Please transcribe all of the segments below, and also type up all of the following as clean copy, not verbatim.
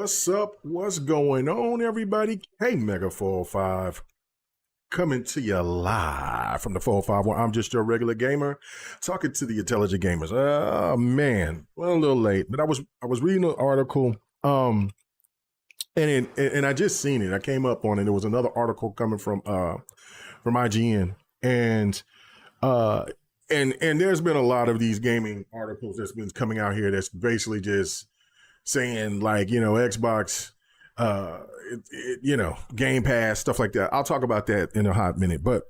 What's up? What's going on, everybody? Hey, Mega 405. Coming to you live from the 405 where I'm just your regular gamer talking to the intelligent gamers. Oh man, well, a little late, but I was reading an article and I just seen it. I came up on it. There was another article coming from IGN uh and there's been a lot of these gaming articles that's been coming out here that's basically just saying like, Xbox, Game Pass, stuff like that. I'll talk about that in a hot minute. But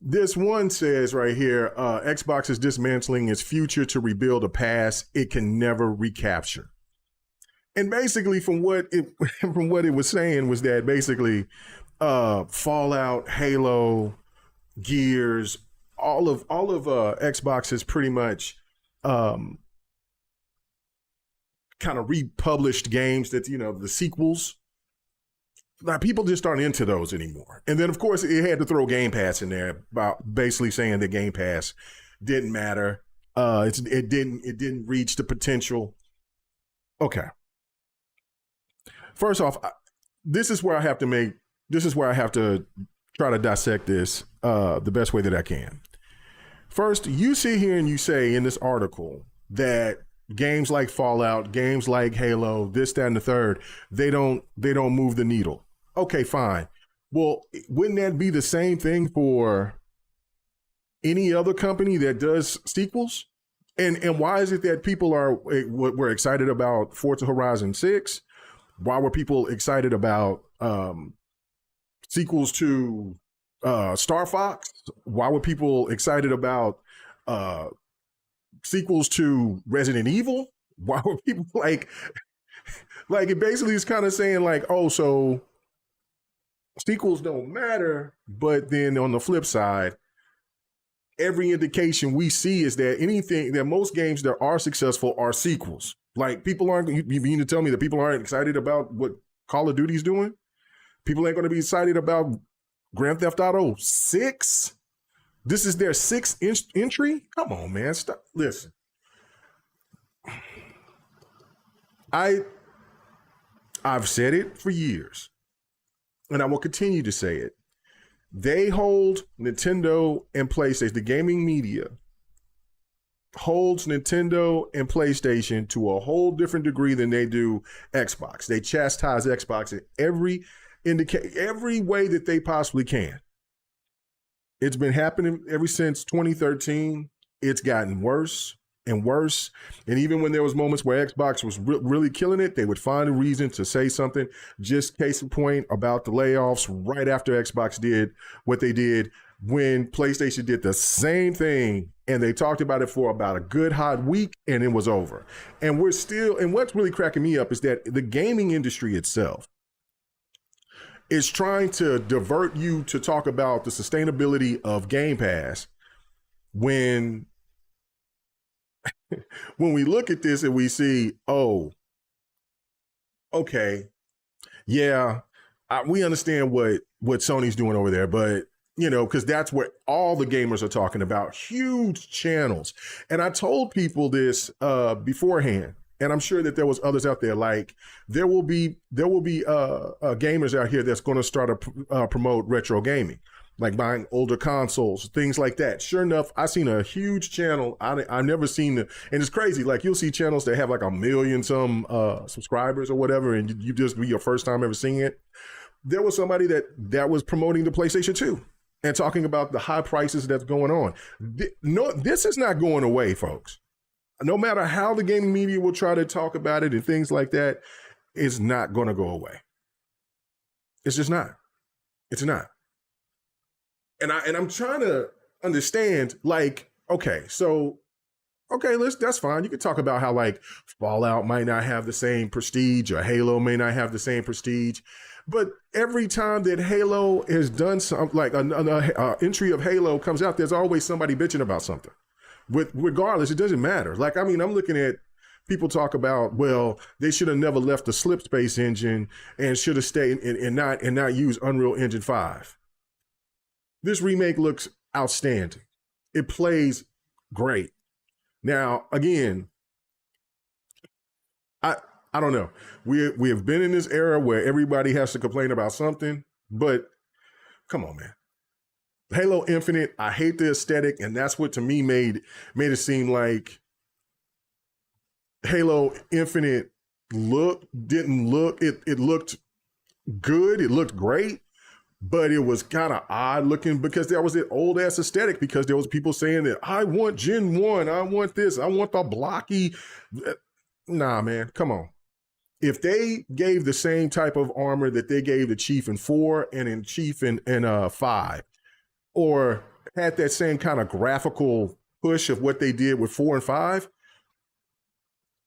this one says right here, Xbox is dismantling its future to rebuild a past it can never recapture. And basically from what it was saying was that basically Fallout, Halo, Gears, all of Xbox is pretty much kind of republished games that, the sequels. Now, people just aren't into those anymore. And then, of course, it had to throw Game Pass in there about basically saying that Game Pass didn't matter. It didn't reach the potential. Okay. First off, this is where I have to try to dissect this the best way that I can. First, you sit here and you say in this article that games like Fallout, games like Halo, this, that, and the third, they don't move the needle. Okay, fine. Well, wouldn't that be the same thing for any other company that does sequels? And why is it that people were excited about Forza Horizon 6? Why were people excited about sequels to Star Fox? Why were people excited about sequels to Resident Evil? Why were people like it basically is kind of saying like, oh, so sequels don't matter, but then on the flip side, every indication we see is that most games that are successful are sequels. Like people aren't, you mean to tell me that people aren't excited about what Call of Duty's doing? People ain't going to be excited about Grand Theft Auto 6? This is their sixth entry? Come on, man. Stop. Listen. I've said it for years, and I will continue to say it. They hold Nintendo and PlayStation, the gaming media holds Nintendo and PlayStation to a whole different degree than they do Xbox. They chastise Xbox in every way that they possibly can. It's been happening ever since 2013. It's gotten worse and worse. And even when there was moments where Xbox was really killing it, they would find a reason to say something. Just case in point about the layoffs right after Xbox did what they did when PlayStation did the same thing. And they talked about it for about a good hot week and it was over. And what's really cracking me up is that the gaming industry itself is trying to divert you to talk about the sustainability of Game Pass when we look at this and we see, oh, okay, yeah, we understand what Sony's doing over there, but because that's what all the gamers are talking about, huge channels. And I told people this beforehand. And I'm sure that there was others out there. Like there will be gamers out here that's going to start to promote retro gaming, like buying older consoles, things like that. Sure enough, I seen a huge channel. I've never seen and it's crazy. Like you'll see channels that have like 1 million some subscribers or whatever, and you just be your first time ever seeing it. There was somebody that was promoting the PlayStation 2 and talking about the high prices that's going on. No, this is not going away, folks. No matter how the gaming media will try to talk about it and things like that, it's not going to go away. It's just not. It's not. And I'm trying to understand, like, okay, that's fine. You can talk about how like Fallout might not have the same prestige or Halo may not have the same prestige. But every time that Halo has done something, like an entry of Halo comes out, there's always somebody bitching about something. Regardless, it doesn't matter. Like, I mean, I'm looking at people talk about, well, they should have never left the slip space engine and should have stayed and not use Unreal Engine 5. This remake looks outstanding. It plays great. Now, again, I don't know. We have been in this era where everybody has to complain about something, but come on, man. Halo Infinite, I hate the aesthetic, and that's what to me made it seem like Halo Infinite didn't look it looked good, it looked great, but it was kind of odd looking because there was that old ass aesthetic because there was people saying that I want Gen 1, I want this, I want the blocky. Nah, man, come on. If they gave the same type of armor that they gave the Chief in 4 and in Chief in 5, or had that same kind of graphical push of what they did with 4 and 5,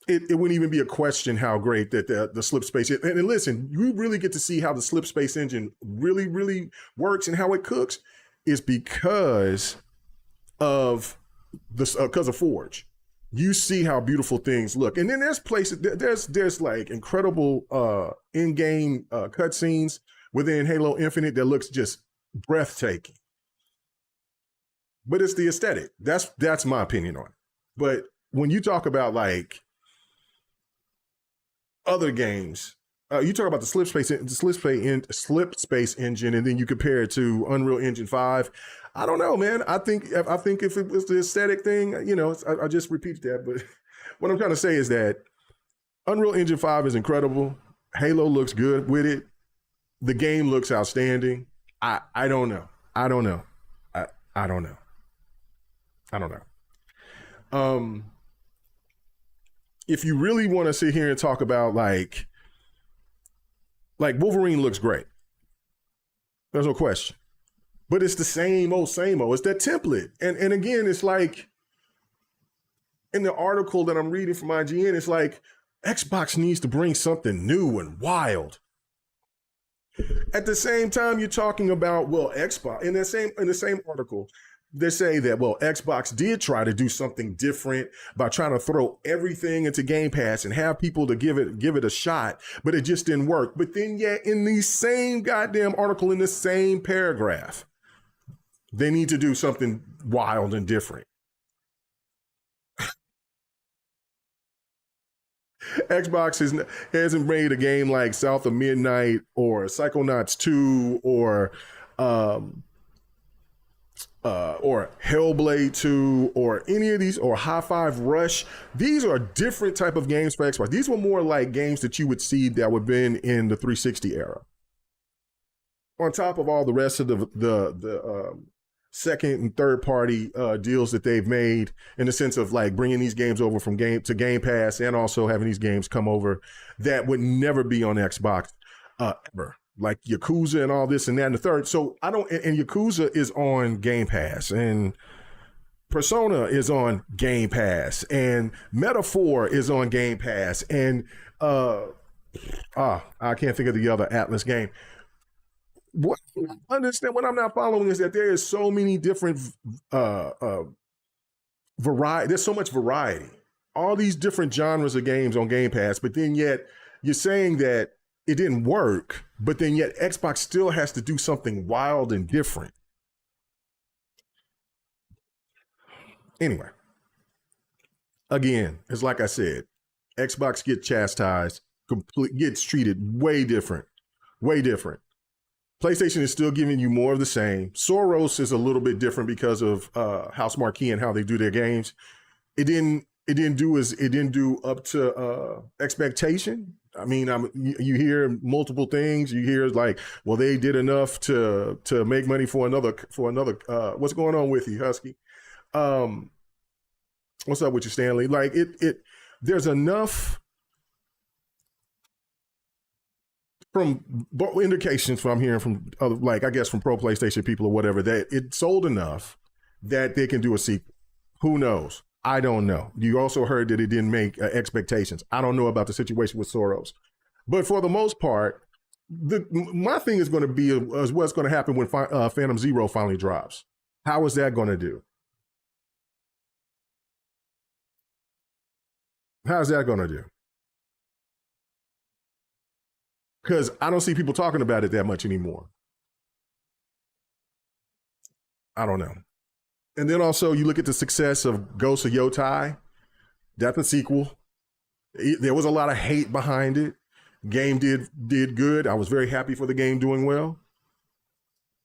it wouldn't even be a question how great that the slip space is. And listen, you really get to see how the slip space engine really, really works and how it cooks is because of Forge. You see how beautiful things look. And then there's places, there's like incredible in-game cutscenes within Halo Infinite that looks just breathtaking. But it's the aesthetic. That's my opinion on it. But when you talk about like other games, you talk about the slip space engine, and then you compare it to Unreal Engine 5. I don't know, man. I think if it was the aesthetic thing, you know, I just repeated that. But what I'm trying to say is that Unreal Engine 5 is incredible. Halo looks good with it. The game looks outstanding. I don't know. I don't know. I don't know. I don't know. If you really want to sit here and talk about like Wolverine looks great. There's no question. But it's the same old. It's that template. And again, it's like in the article that I'm reading from IGN, it's like Xbox needs to bring something new and wild. At the same time, you're talking about, well, Xbox in the same article, they say that, well, Xbox did try to do something different by trying to throw everything into Game Pass and have people to give it a shot, but it just didn't work. But then yet in the same goddamn article, in the same paragraph, they need to do something wild and different. Xbox hasn't made a game like South of Midnight or Psychonauts 2 or Hellblade 2 or any of these, or High Five Rush. These are different type of games for Xbox. These were more like games that you would see that would have been in the 360 era. On top of all the rest of the second and third party deals that they've made in the sense of like bringing these games over from Game Pass and also having these games come over that would never be on Xbox ever. Like Yakuza and all this and that and the third. So and Yakuza is on Game Pass, and Persona is on Game Pass, and Metaphor is on Game Pass, and I can't think of the other Atlas game. What understand what I'm not following is that there is so many different variety. There's so much variety. All these different genres of games on Game Pass, but then yet you're saying that it didn't work, but then yet Xbox still has to do something wild and different. Anyway, again, it's like I said, Xbox gets chastised, gets treated way different. PlayStation is still giving you more of the same. Soros is a little bit different because of House Marquee and how they do their games. It didn't do up to expectation. I mean, you hear multiple things. You hear like, well, they did enough to make money for another. What's going on with you, Husky? What's up with you, Stanley? Like there's enough from indications from I'm hearing from other, like I guess from pro PlayStation people or whatever, that it sold enough that they can do a sequel. Who knows? I don't know. You also heard that it didn't make expectations. I don't know about the situation with Soros. But for the most part, my thing is going to be is what's going to happen when Phantom Zero finally drops. How is that going to do? How's that going to do? Because I don't see people talking about it that much anymore. I don't know. And then also you look at the success of Ghost of Yotai. That's a sequel. There was a lot of hate behind it. Game did good. I was very happy for the game doing well.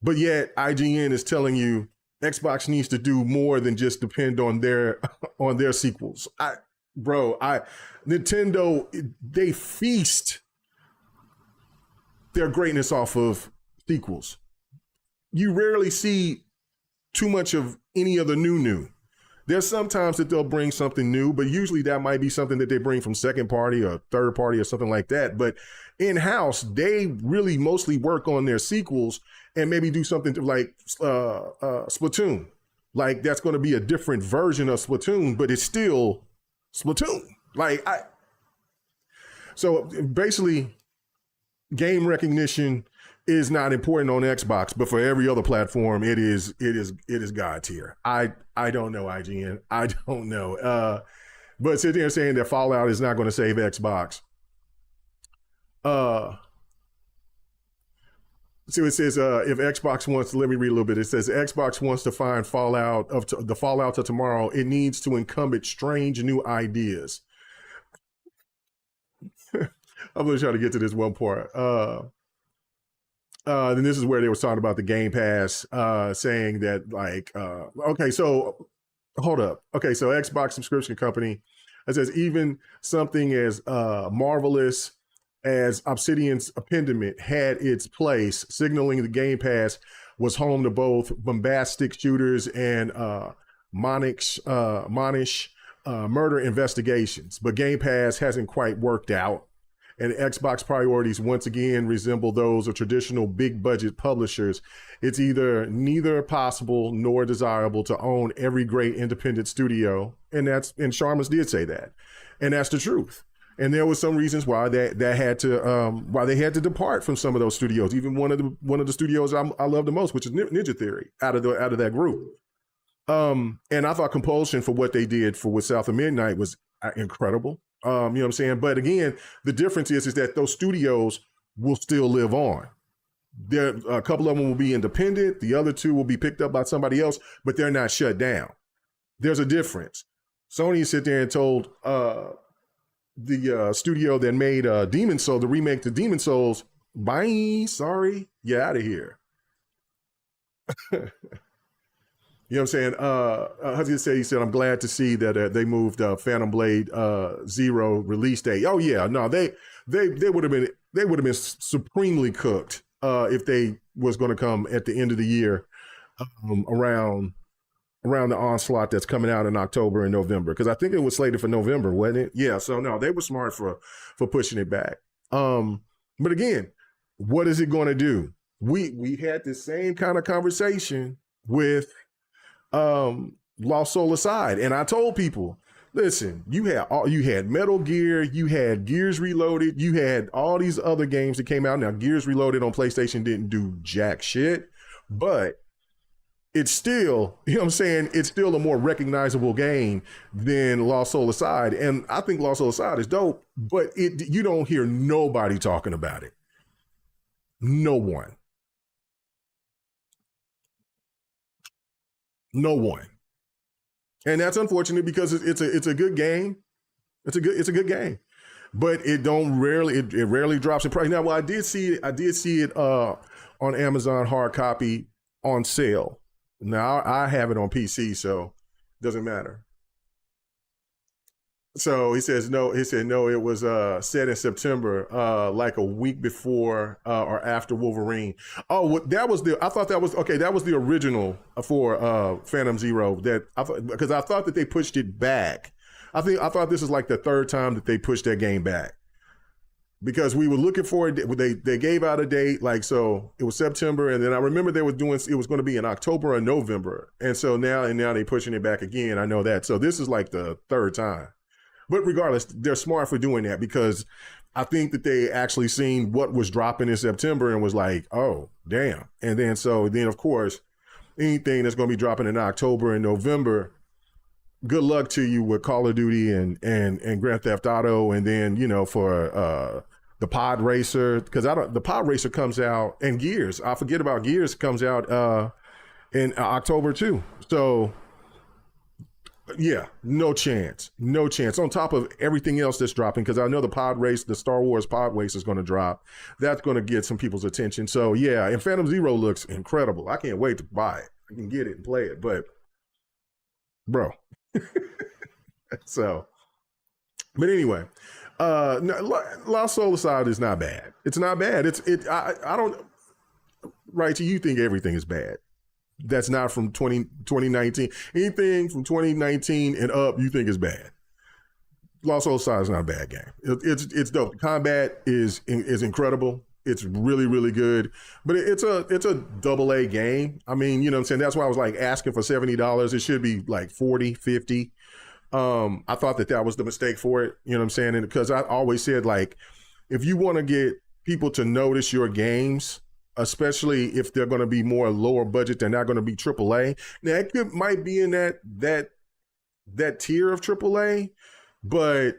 But yet IGN is telling you Xbox needs to do more than just depend on their on their sequels. Nintendo, they feast their greatness off of sequels. You rarely see too much of any of the new. There's sometimes that they'll bring something new, but usually that might be something that they bring from second party or third party or something like that. But in-house, they really mostly work on their sequels and maybe do something like Splatoon. Like that's going to be a different version of Splatoon, but it's still Splatoon. So basically, game recognition is not important on Xbox, but for every other platform, it is God tier. I don't know, IGN. I don't know. But sitting there saying that Fallout is not going to save Xbox. So it says if Xbox wants to, let me read a little bit. It says Xbox wants to find the Fallout of tomorrow. It needs to incumbent strange new ideas. I'm going to try to get to this one part. Then this is where they were talking about the Game Pass, saying that okay, so hold up. Okay, so Xbox subscription company, it says even something as marvelous as Obsidian's Appendament had its place, signaling the Game Pass was home to both bombastic shooters and monish murder investigations. But Game Pass hasn't quite worked out. And Xbox priorities once again resemble those of traditional big budget publishers. It's either neither possible nor desirable to own every great independent studio. And Sharmas did say that. And that's the truth. And there was some reasons why that had to why they had to depart from some of those studios. Even one of the studios I love the most, which is Ninja Theory, out of that group. And I thought Compulsion for what they did with South of Midnight was incredible. You know what I'm saying? But again, the difference is that those studios will still live on. There, a couple of them will be independent. The other two will be picked up by somebody else, but they're not shut down. There's a difference. Sony sit there and told the studio that made Demon Soul, the remake to Demon Souls, bye, sorry, you're out of here. You know what I'm saying? He said, I'm glad to see that they moved Phantom Blade Zero release date. Oh yeah, no, they would have been supremely cooked if they was going to come at the end of the year around the onslaught that's coming out in October and November, because I think it was slated for November, wasn't it? Yeah, so no, they were smart for pushing it back. But again, what is it going to do? We had the same kind of conversation with Lost Soul Aside, and I told people, listen, you had Metal Gear, you had Gears Reloaded, you had all these other games that came out. Now Gears Reloaded on PlayStation didn't do jack shit, but it's still, you know what I'm saying, it's still a more recognizable game than Lost Soul Aside. And I think Lost Soul Aside is dope, but you don't hear nobody talking about it. No one. No one. And that's unfortunate because it's a good game. It's a good game. But it rarely drops in price. Now, well, I did see it on Amazon hard copy on sale. Now I have it on PC, so it doesn't matter. So he said no, it was set in September, like a week before or after Wolverine. Oh, that was the original for Phantom Zero, because I thought that they pushed it back. I thought this is like the third time that they pushed that game back. Because we were looking for it, they gave out a date, like, so it was September, and then I remember it was going to be in October or November, and so now they're pushing it back again. I know that, so this is like the third time. But regardless, they're smart for doing that, because I think that they actually seen what was dropping in September and was like, oh damn, and then of course anything that's going to be dropping in October and November, good luck to you with Call of Duty and Grand Theft Auto, and then for the Pod Racer, because the Pod Racer comes out, and Gears, I forget about Gears, comes out in October too. So Yeah, no chance. No chance. On top of everything else that's dropping, because I know the pod race, the Star Wars pod race is going to drop. That's going to get some people's attention. So yeah, and Phantom Zero looks incredible. I can't wait to buy it. I can get it and play it. But bro, so but anyway, Lost Soul Aside is not bad. It's not bad. I don't right. You think everything is bad. That's not from 2019. Anything from 2019 and up, you think is bad. Lost Soul Side is not a bad game. It's dope. The combat is incredible. It's really, really good. But it's a double A game. I mean, you know what I'm saying? That's why I was like asking for $70. It should be like 40, 50. I thought that was the mistake for it. You know what I'm saying? And because I always said, like, if you want to get people to notice your games, especially if they're going to be more lower budget, they're not going to be AAA. Now it might be in that tier of AAA, but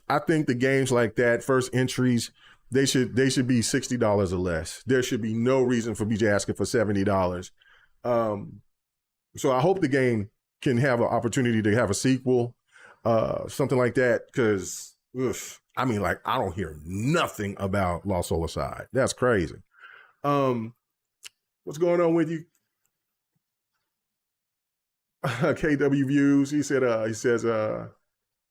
I think the games like that, first entries, they should be $60 or less. There should be no reason for BJ asking for $70. So I hope the game can have an opportunity to have a sequel, something like that, because I mean, like, I don't hear nothing about Lost Soul Aside. That's crazy. What's going on with you? KW Views. He says the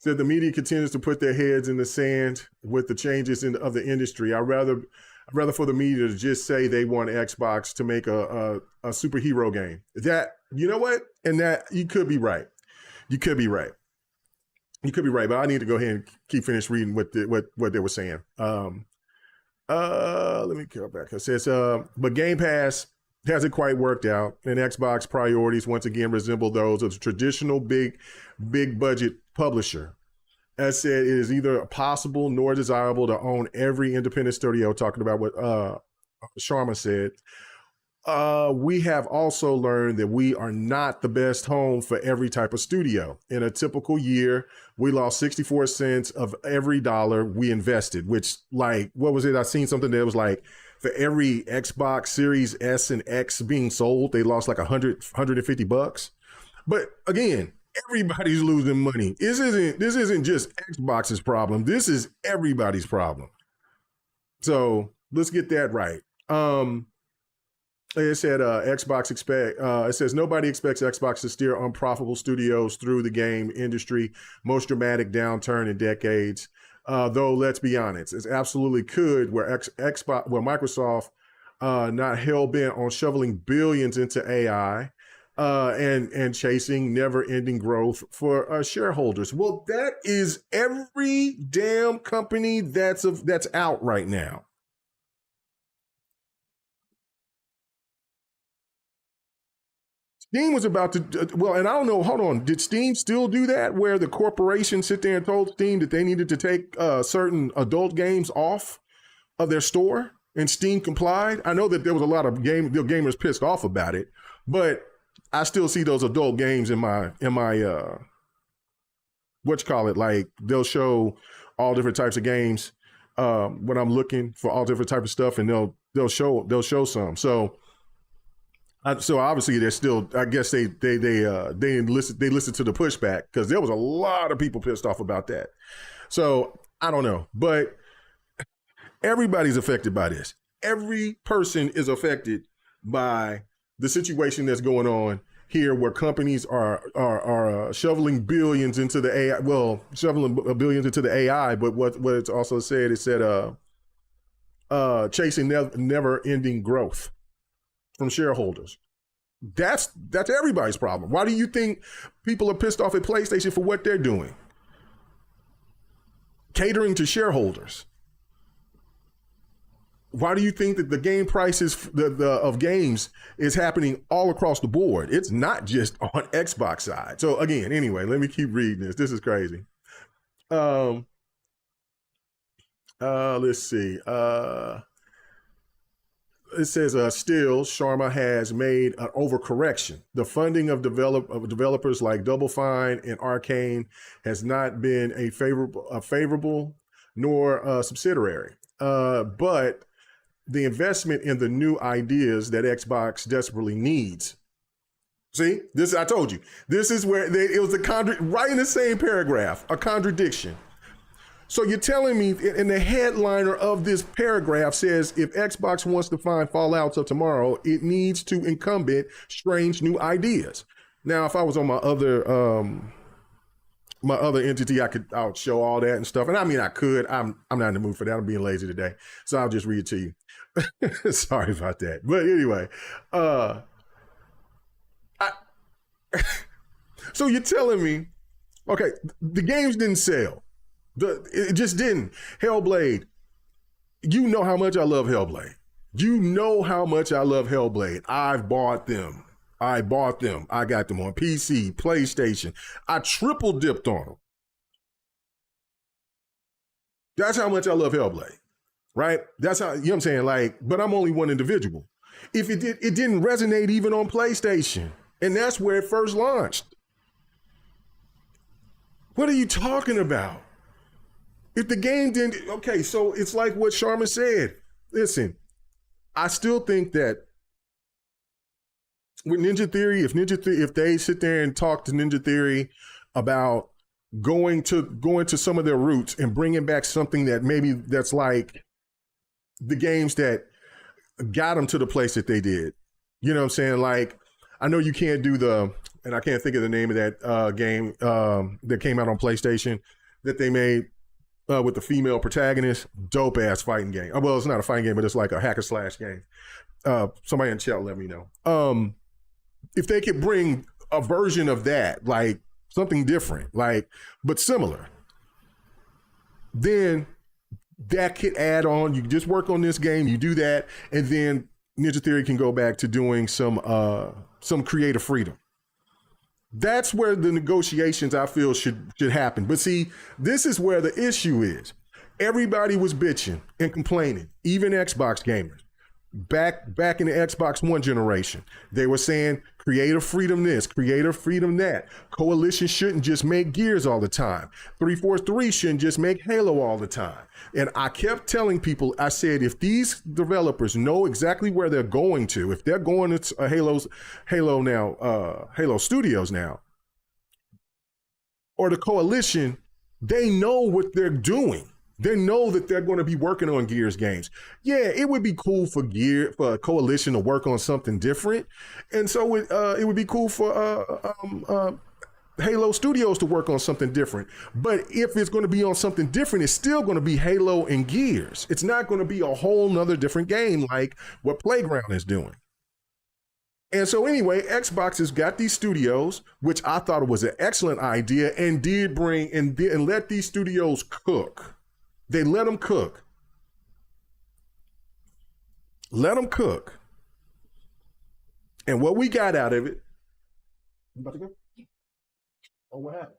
media continues to put their heads in the sand with the changes of the industry. I'd rather for the media to just say they want Xbox to make a superhero game. That, you know what? And that, you could be right. You could be right. But I need to go ahead and finish reading what they were saying. Let me go back. It says, but Game Pass hasn't quite worked out, and Xbox priorities once again resemble those of a traditional big budget publisher. As said, it is neither possible nor desirable to own every independent studio, talking about what Sharma said. We have also learned that we are not the best home for every type of studio. In a typical year, we lost 64 cents of every dollar we invested, which, like, what was it? I seen something that was like, for every Xbox Series S and X being sold, they lost like $150. But again, everybody's losing money. This isn't just Xbox's problem. This is everybody's problem. So let's get that right. It said it says nobody expects Xbox to steer unprofitable studios through the game industry most dramatic downturn in decades. Though let's be honest, it absolutely could, where Microsoft not hell bent on shoveling billions into AI and chasing never-ending growth for shareholders. Well, that is every damn company that's out right now. Steam was about to, well, and I don't know, hold on. Did Steam still do that, where the corporation sit there and told Steam that they needed to take certain adult games off of their store, and Steam complied? I know that there was a lot of gamers pissed off about it, but I still see those adult games in my like, they'll show all different types of games when I'm looking for all different types of stuff, and they'll show some. So obviously they're still, I guess they listen to the pushback, because there was a lot of people pissed off about that. So I don't know, but everybody's affected by this. Every person is affected by the situation that's going on here, where companies are shoveling billions into the AI. Well, shoveling billions into the AI, but what it's also said, it said chasing never-ending growth from shareholders. That's everybody's problem. Why do you think people are pissed off at PlayStation for what they're doing? Catering to shareholders. Why do you think that the game prices of games is happening all across the board? It's not just on Xbox side. So again, anyway, let me keep reading this. This is crazy. Let's see. It says, still, Sharma has made an overcorrection. The funding of developers like Double Fine and Arcane has not been a favorable nor subsidiary. But the investment in the new ideas that Xbox desperately needs See, this I told you. This is where it was right in the same paragraph, a contradiction. So you're telling me, and the headliner of this paragraph says, if Xbox wants to find fallouts of tomorrow, it needs to incumbent strange new ideas. Now, if I was on my other entity, I would show all that and stuff. And I mean, I could. I'm not in the mood for that. I'm being lazy today, so I'll just read it to you. Sorry about that. But anyway, so you're telling me, okay, the games didn't sell. It just didn't. Hellblade. You know how much I love Hellblade. You know how much I love Hellblade. I've bought them. I bought them. I got them on PC, PlayStation. I triple dipped on them. That's how much I love Hellblade, right? That's how, you know what I'm saying? Like, but I'm only one individual. If it didn't resonate even on PlayStation. And that's where it first launched. What are you talking about? If the game didn't, okay, so it's like what Sharma said. Listen, I still think that with Ninja Theory, if they sit there and talk to Ninja Theory about going to some of their roots and bringing back something that maybe that's like the games that got them to the place that they did. You know what I'm saying? Like, I know you can't do and I can't think of the name of that game that came out on PlayStation that they made with the female protagonist. Dope ass fighting game. Well, it's not a fighting game, but it's like a hack and slash game. Somebody in chat let me know. If they could bring a version of that, like something different, like, but similar, then that could add on. You just work on this game, you do that, and then Ninja Theory can go back to doing some creative freedom. That's where the negotiations, I feel, should happen. But see, this is where the issue is. Everybody was bitching and complaining, even Xbox gamers. Back in the Xbox One generation, they were saying creative freedom this, creative freedom that. Coalition shouldn't just make Gears all the time. 343 shouldn't just make Halo all the time. And I kept telling people, I said, if these developers know exactly where they're going to, if they're going to Halo Studios now, or the Coalition, they know what they're doing. They know that they're going to be working on Gears games. Yeah, it would be cool for a Coalition to work on something different, and so it would be cool for Halo Studios to work on something different. But if it's going to be on something different, it's still going to be Halo and Gears. It's not going to be a whole nother different game like what Playground is doing. And so anyway, Xbox has got these studios, which I thought was an excellent idea, and did bring and let these studios cook. They let them cook. Let them cook. And what we got out of it. You about to go? Oh, what happened?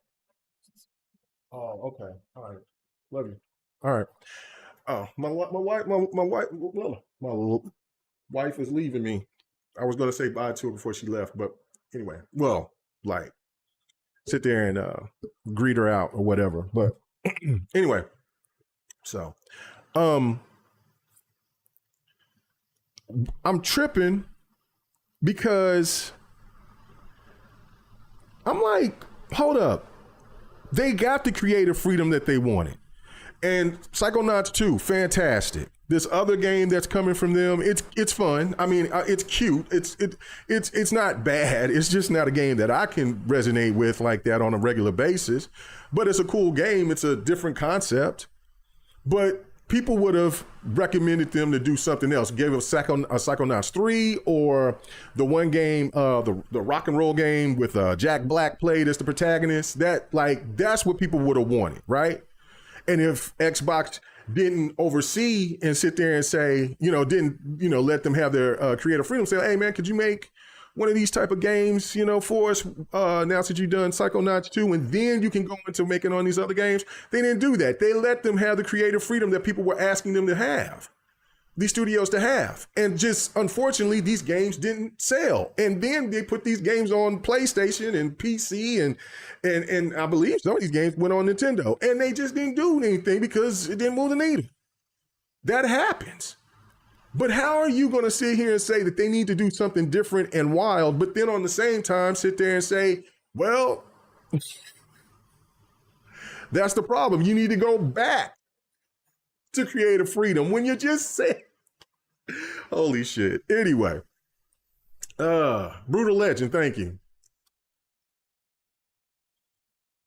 Oh, okay. All right. Love you. All right. Oh, my wife is leaving me. I was going to say bye to her before she left, but anyway, well, like sit there and greet her out or whatever. But anyway. So, I'm tripping because I'm like, hold up. They got the creative freedom that they wanted. And Psychonauts 2, fantastic. This other game that's coming from them, it's fun. I mean, it's cute. It's not bad. It's just not a game that I can resonate with like that on a regular basis. But it's a cool game. It's a different concept. But people would have recommended them to do something else. Give a Psychonauts 3 or the one game, the rock and roll game with Jack Black played as the protagonist. That's what people would have wanted, right? And if Xbox didn't oversee and sit there and say, didn't let them have their creative freedom, say, hey man, could you make one of these type of games, for us, now that you've done Psychonauts 2, and then you can go into making on these other games. They didn't do that. They let them have the creative freedom that people were asking them to have, these studios to have. And just, unfortunately, these games didn't sell. And then they put these games on PlayStation and PC, and I believe some of these games went on Nintendo. And they just didn't do anything because it didn't move the needle. That happens. But how are you going to sit here and say that they need to do something different and wild, but then on the same time sit there and say, well, that's the problem. You need to go back to creative freedom when you just said, holy shit. Anyway, Brutal Legend, thank you.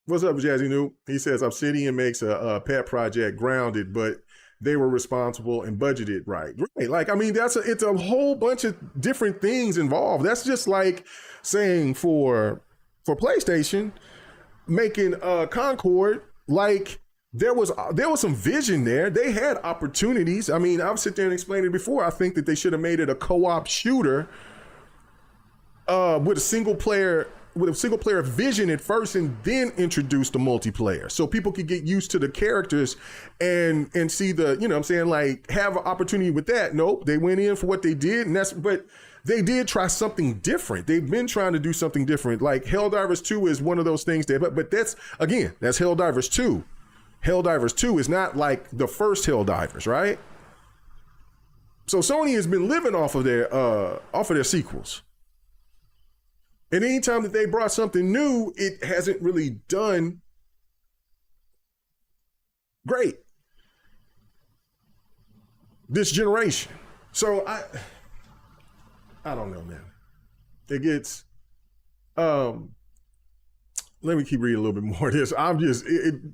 What's up, Jazzy Noob? He says Obsidian makes a pet project Grounded, but they were responsible and budgeted right. Right. Like, I mean, it's a whole bunch of different things involved. That's just like saying for PlayStation, making Concord, like there was some vision there. They had opportunities. I mean, I've sit there and explained it before. I think that they should have made it a co-op shooter with a single player vision at first, and then introduce the multiplayer so people could get used to the characters and see the, you know what I'm saying, like have an opportunity with that. Nope, they went in for what they did, but they did try something different. They've been trying to do something different. Like Helldivers 2 is one of those things that, but that's Helldivers 2. Helldivers 2 is not like the first Helldivers, right? So Sony has been living off of their sequels. And anytime that they brought something new, it hasn't really done great this generation. So I don't know, man. It gets, let me keep reading a little bit more of this.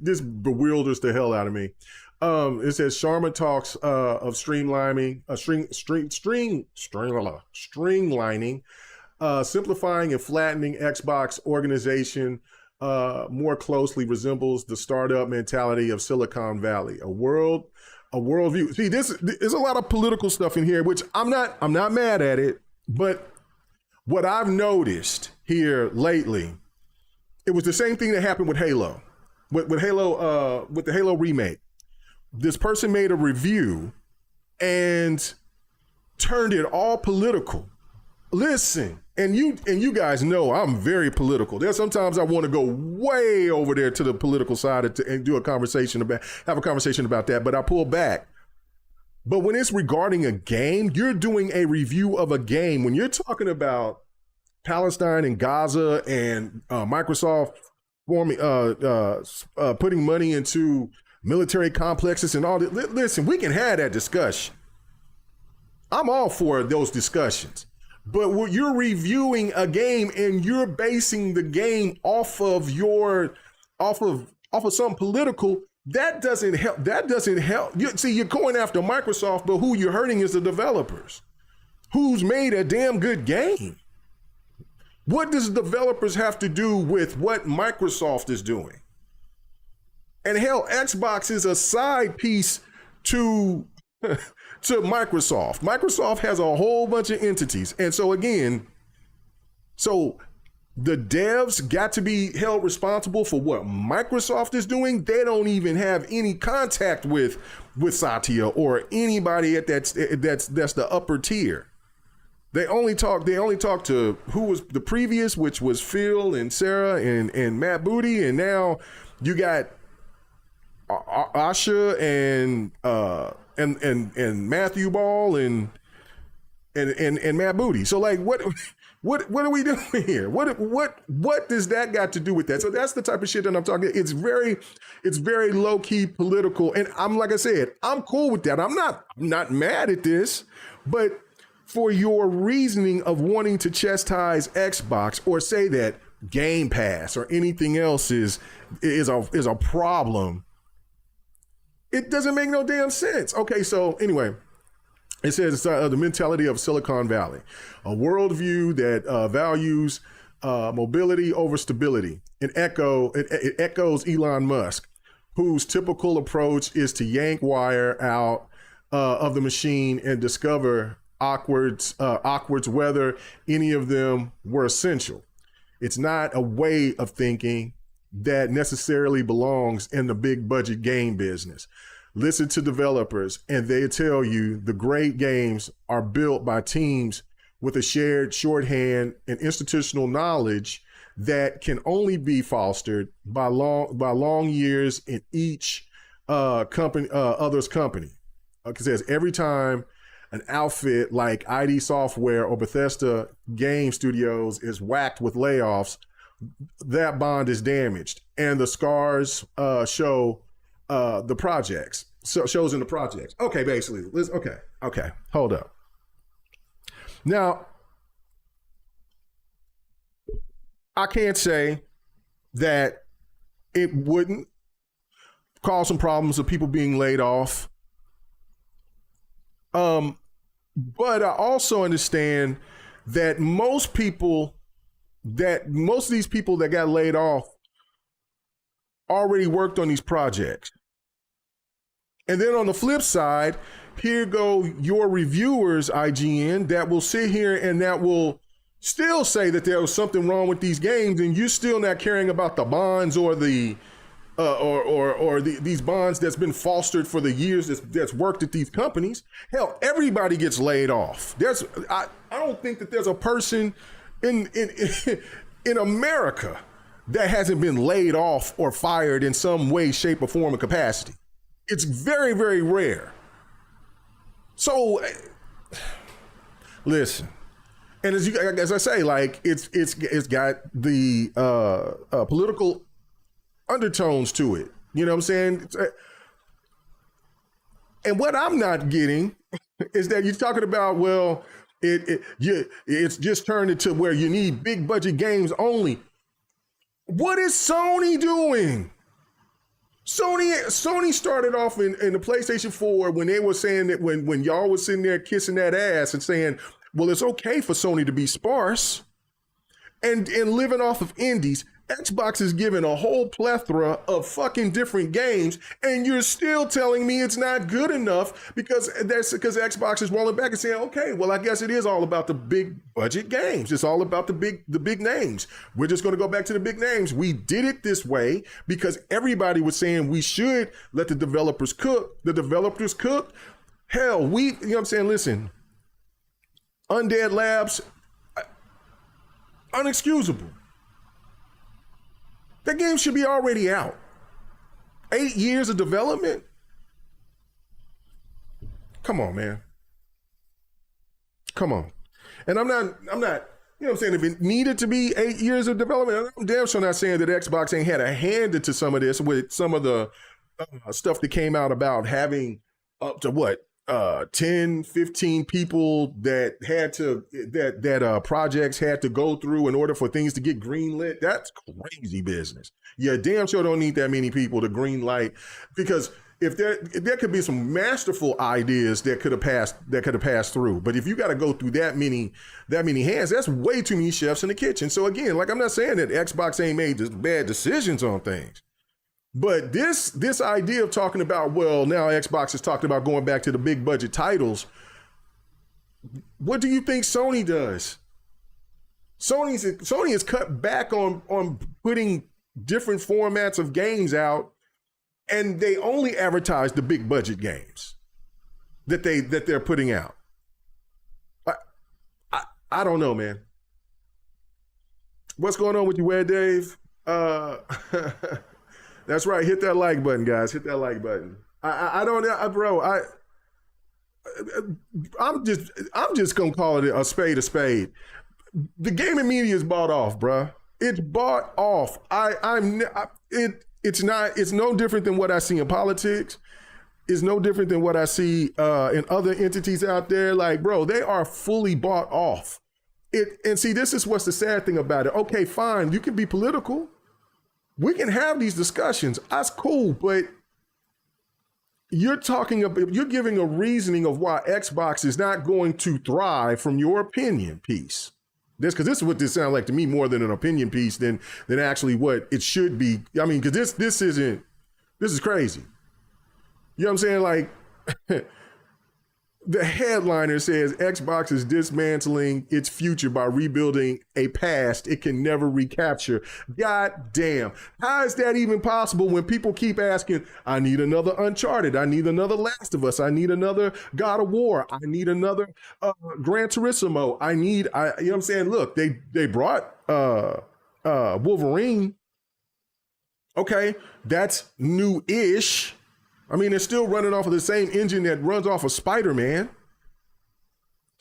This bewilders the hell out of me. It says Sharma talks of streamlining, simplifying and flattening Xbox organization more closely resembles the startup mentality of Silicon Valley, a worldview. See, there's a lot of political stuff in here, which I'm not mad at it, but what I've noticed here lately, it was the same thing that happened with Halo, with the Halo remake. This person made a review and turned it all political. Listen, and you guys know I'm very political. There's sometimes I want to go way over there to the political side and have a conversation about that, but I pull back. But when it's regarding a game, you're doing a review of a game. When you're talking about Palestine and Gaza and Microsoft putting money into military complexes and all that, listen, we can have that discussion. I'm all for those discussions. But when you're reviewing a game and you're basing the game off of something political, that doesn't help. You're going after Microsoft, but who you're hurting is the developers, who's made a damn good game. What does the developers have to do with what Microsoft is doing? And hell, Xbox is a side piece to Microsoft. Microsoft has a whole bunch of entities. And so again, the devs got to be held responsible for what Microsoft is doing. They don't even have any contact with Satya or anybody at that's the upper tier. They only talk to who was the previous, which was Phil and Sarah and Matt Booty, and now you got Asha and Matthew Ball and Matt Booty. So like what are we doing here? What does that got to do with that? So that's the type of shit that I'm talking. It's very low key political, and like I said, I'm cool with that. I'm not mad at this, but for your reasoning of wanting to chastise Xbox or say that Game Pass or anything else is a problem, it doesn't make no damn sense. Okay, so anyway, it says the mentality of Silicon Valley, a worldview that values mobility over stability. It echoes Elon Musk, whose typical approach is to yank wire out of the machine and discover awkwards whether any of them were essential. It's not a way of thinking that necessarily belongs in the big budget game business. Listen to developers and they tell you the great games are built by teams with a shared shorthand and institutional knowledge that can only be fostered by long years in each other's company. It says every time an outfit like ID Software or Bethesda Game Studios is whacked with layoffs, that bond is damaged, and the scars show the projects. So shows in the projects. Okay, basically, okay, hold up. Now, I can't say that it wouldn't cause some problems of people being laid off. But I also understand that most of these people that got laid off already worked on these projects. And then on the flip side, here go your reviewers, IGN, that will sit here and that will still say that there was something wrong with these games, and you're still not caring about the bonds or the these bonds that's been fostered for the years that's worked at these companies. Hell, everybody gets laid off. I don't think that there's a person in America that hasn't been laid off or fired in some way, shape, or form or capacity. It's very, very rare. So, listen, and as I say, like it's got the political undertones to it. You know what I'm saying? And what I'm not getting is that you're talking about, well, it's just turned into where you need big budget games only. What is Sony doing? Sony started off in the PlayStation 4 when they were saying that when y'all was sitting there kissing that ass and saying, well, it's okay for Sony to be sparse and living off of indies. Xbox is giving a whole plethora of fucking different games, and you're still telling me it's not good enough because Xbox is rolling back and saying, okay, well, I guess it is all about the big budget games. It's all about the big names. We're just going to go back to the big names. We did it this way because everybody was saying we should let the developers cook. The developers cooked. Hell, you know what I'm saying? Listen, Undead Labs, unexcusable. That game should be already out. 8 years of development? Come on, man. Come on. And I'm not, you know what I'm saying? If it needed to be 8 years of development, I'm damn sure not saying that Xbox ain't had a hand into some of this with some of the stuff that came out about having up to 10, 15 people that had to, projects had to go through in order for things to get greenlit. That's crazy business. Yeah, damn sure don't need that many people to greenlight, because if there could be some masterful ideas that could have passed through. But if you got to go through that many hands, that's way too many chefs in the kitchen. So again, like, I'm not saying that Xbox ain't made just bad decisions on things. But this idea of talking about, well, now Xbox is talking about going back to the big budget titles. What do you think Sony does? Sony has cut back on putting different formats of games out, and they only advertise the big budget games that they're putting out. I don't know, man. What's going on with you, Wed Dave? That's right. Hit that like button, guys. Hit that like button. I don't know, bro. I'm just gonna call it a spade a spade. The gaming media is bought off, bro. It's bought off. It's no different than what I see in politics. It's no different than what I see in other entities out there. Like, bro, they are fully bought off. And see, this is what's the sad thing about it. Okay, fine. You can be political. We can have these discussions. That's cool, but you're giving a reasoning of why Xbox is not going to thrive from your opinion piece. Because this is what this sounds like to me, more than an opinion piece than actually what it should be. I mean, because this is crazy. You know what I'm saying? Like, the headliner says Xbox is dismantling its future by rebuilding a past it can never recapture. God damn. How is that even possible when people keep asking, I need another Uncharted, I need another Last of Us, I need another God of War, I need another Gran Turismo, you know what I'm saying? Look, they brought Wolverine. Okay, that's new-ish. I mean, it's still running off of the same engine that runs off of Spider-Man.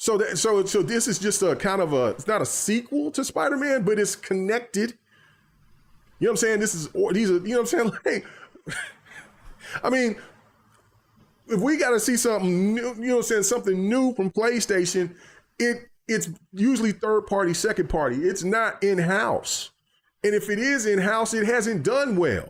So this is just a kind of it's not a sequel to Spider-Man, but it's connected. You know what I'm saying? These are, you know what I'm saying? Like, I mean, if we got to see something new, you know what I'm saying, something new from PlayStation, it's usually third party, second party. It's not in-house. And if it is in-house, it hasn't done well.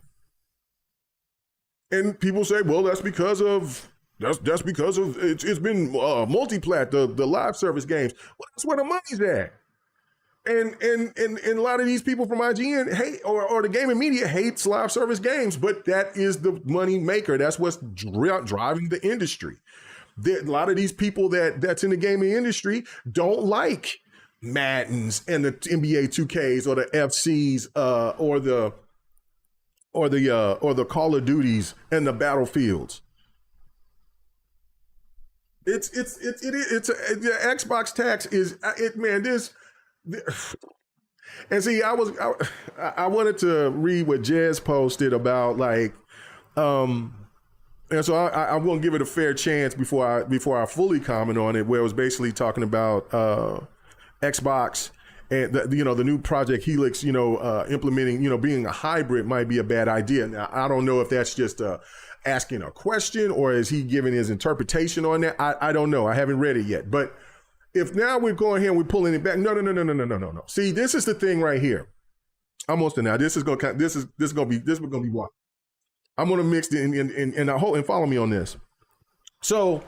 And people say, well, that's because of it's been multi-plat, the live service games. Well, that's where the money's at. And a lot of these people from IGN hate, or the gaming media hates live service games, but that is the money maker. That's what's driving the industry. A lot of these people that's in the gaming industry don't like Maddens and the NBA 2Ks or the FCs or the Call of Duties and the Battlefields. The Xbox tax is it, man. And see, I wanted to read what Jez posted about, like, and so I'm going to give it a fair chance before I fully comment on it, where it was basically talking about Xbox and the new Project Helix, implementing, being a hybrid might be a bad idea. Now, I don't know if that's just asking a question or is he giving his interpretation on that? I don't know. I haven't read it yet, but if now we're going here and we're pulling it back, no. See, this is the thing right here. Almost now. This is gonna be what I'm gonna mix it in and follow me on this. So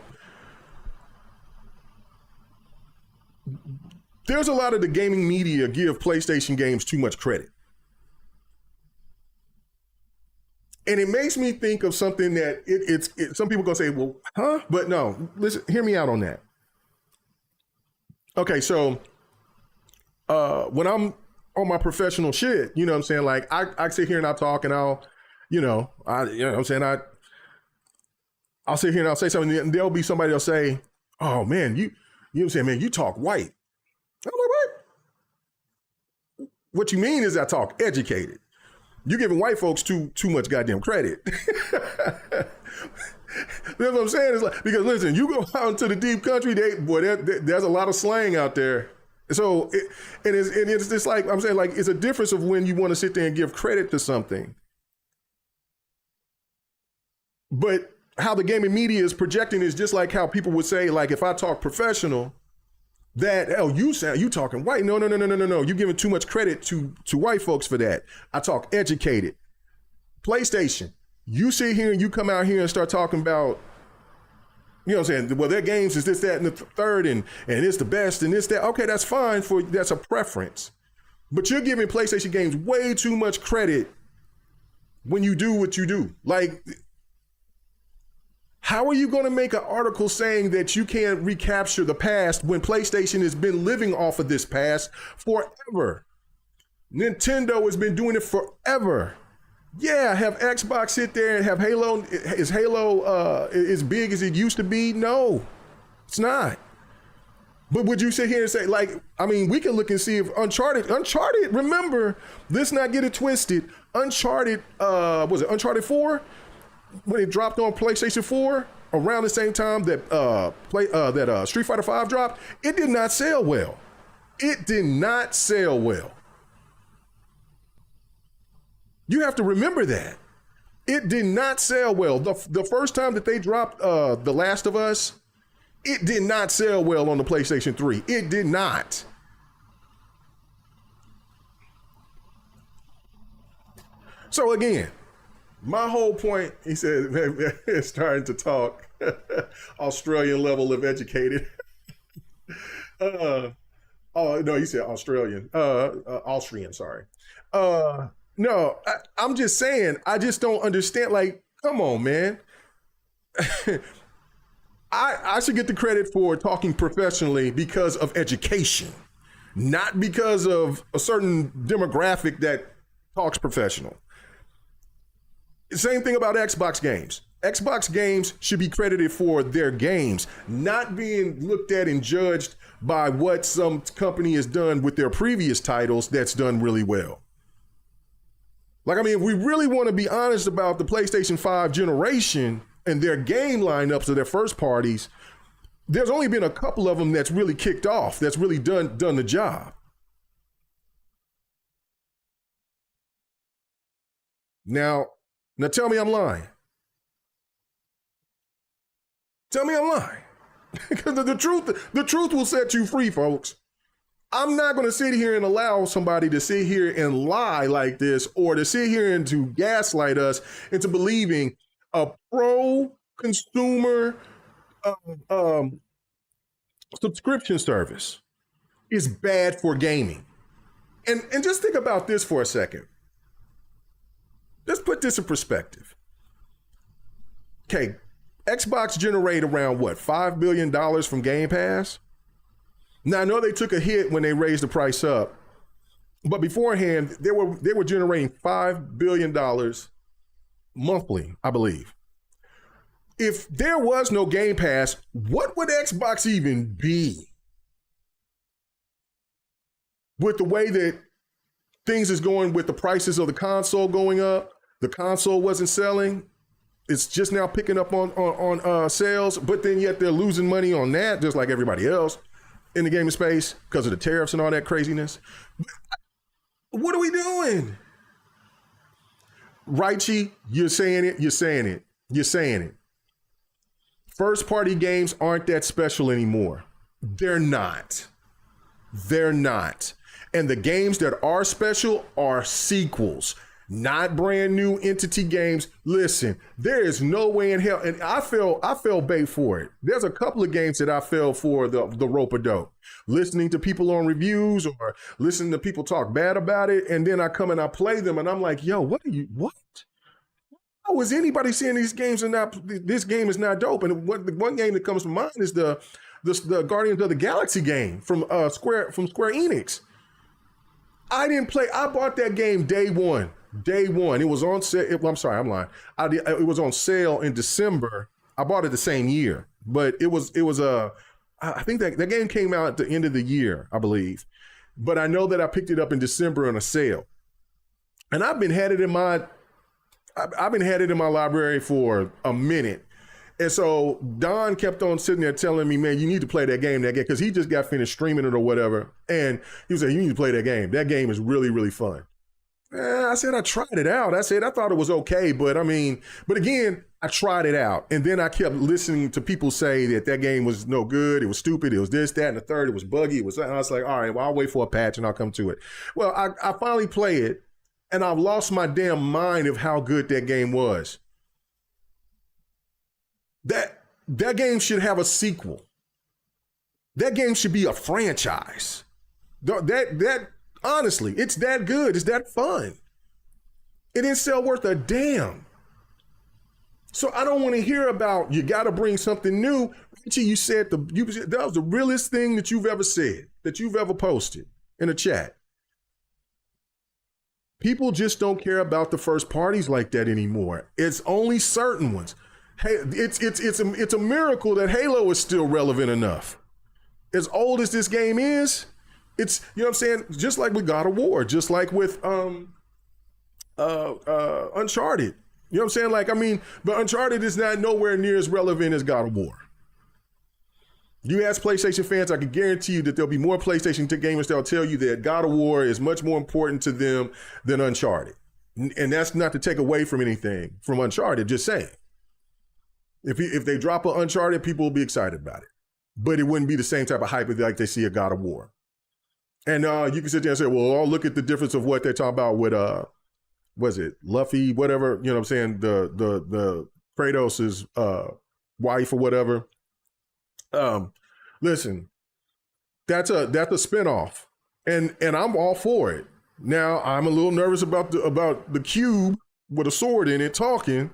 there's a lot of the gaming media give PlayStation games too much credit. And it makes me think of something that it's some people gonna say, well, huh? But no, listen, hear me out on that. Okay, so when I'm on my professional shit, you know what I'm saying? Like I sit here and I talk and I'll sit here and I'll say something and there'll be somebody that'll say, oh man, you know what I'm saying, man, you talk white. I'm like, what? What you mean is I talk educated. You're giving white folks too much goddamn credit. That's what I'm saying. It's like, because listen, you go out into the deep country, there's a lot of slang out there. So it's just like I'm saying, like it's a difference of when you want to sit there and give credit to something. But how the gaming media is projecting is just like how people would say, like if I talk professional, that you talking white. No. You're giving too much credit to white folks for that. I talk educated. PlayStation. You sit here and you come out here and start talking about, you know what I'm saying? Well, their games is this, that, and the third, and it's the best, and this, that. Okay, that's fine that's a preference. But you're giving PlayStation games way too much credit when you do what you do. Like, how are you going to make an article saying that you can't recapture the past when PlayStation has been living off of this past forever? Nintendo has been doing it forever. Yeah, have Xbox sit there and have Halo. Is Halo as big as it used to be? No, it's not. But would you sit here and say, like, I mean, we can look and see if Uncharted, remember, let's not get it twisted. Uncharted, was it Uncharted 4? When it dropped on PlayStation 4, around the same time that Street Fighter 5 dropped, it did not sell well. It did not sell well. You have to remember that. It did not sell well. The first time that they dropped The Last of Us, it did not sell well on the PlayStation 3. It did not. So again, my whole point, he said, it's starting to talk Australian level of educated. Oh no, he said Australian, Austrian, sorry. No, I'm just saying, I just don't understand. Like, come on, man. I should get the credit for talking professionally because of education, not because of a certain demographic that talks professional. Same thing about Xbox games. Xbox games should be credited for their games, not being looked at and judged by what some company has done with their previous titles that's done really well. Like, I mean, if we really want to be honest about the PlayStation 5 generation and their game lineups of their first parties, There's only been a couple of them that's really kicked off, that's really done the job. Now tell me I'm lying. Tell me I'm lying. Because the truth will set you free, folks. I'm not going to sit here and allow somebody to sit here and lie like this, or to sit here and to gaslight us into believing a pro-consumer subscription service is bad for gaming. And just think about this for a second. Let's put this in perspective. Okay, Xbox generate around what, $5 billion from Game Pass? Now I know they took a hit when they raised the price up, but beforehand they were generating $5 billion monthly, I believe. If there was no Game Pass, what would Xbox even be? With the way that things is going, with the prices of the console going up, the console wasn't selling. It's just now picking up on sales, but then yet they're losing money on that, just like everybody else in the gaming space because of the tariffs and all that craziness. What are we doing? Right, Chi? You're saying it. First party games aren't that special anymore. They're not. And the games that are special are sequels, not brand new entity games. Listen, there is no way in hell, and I fell bait for it. There's a couple of games that I fell for the rope-a-dope. Listening to people on reviews or listening to people talk bad about it, and then I come and I play them, and I'm like, yo, what? How is anybody saying this game is not dope? And the one game that comes to mind is the Guardians of the Galaxy game from Square Enix. I bought that game day one. It was on sale. I'm sorry, I'm lying. It was on sale in December. I bought it the same year, but it was I think that game came out at the end of the year, I believe. But I know that I picked it up in December on a sale. And I've been had it in my library for a minute. And so Don kept on sitting there telling me, man, you need to play that game, because he just got finished streaming it or whatever. And he was like, you need to play that game. That game is really, really fun. I said, I tried it out. I thought it was okay. But again, I tried it out. And then I kept listening to people say that game was no good. It was stupid. It was this, that, and the third. It was buggy. I was like, all right, well, I'll wait for a patch and I'll come to it. Well, I finally play it, and I've lost my damn mind of how good that game was. That game should have a sequel. That game should be a franchise. That honestly, it's that good. It's that fun. It didn't sell worth a damn. So I don't want to hear about you got to bring something new. You said that was the realest thing that you've ever said, that you've ever posted in a chat. People just don't care about the first parties like that anymore. It's only certain ones. Hey, it's a miracle that Halo is still relevant enough. As old as this game is, it's, you know what I'm saying? Just like with God of War, just like with Uncharted. You know what I'm saying? But Uncharted is not nowhere near as relevant as God of War. You ask PlayStation fans, I can guarantee you that there'll be more PlayStation gamers that'll tell you that God of War is much more important to them than Uncharted. And that's not to take away from anything from Uncharted, just saying. If they drop an Uncharted, people will be excited about it. But it wouldn't be the same type of hype like they see a God of War. And you can sit there and say, well, I'll look at the difference of what they're talking about with, was it Luffy, whatever, you know what I'm saying, the Kratos' wife or whatever. Listen, that's a spinoff. And I'm all for it. Now, I'm a little nervous about the cube with a sword in it talking.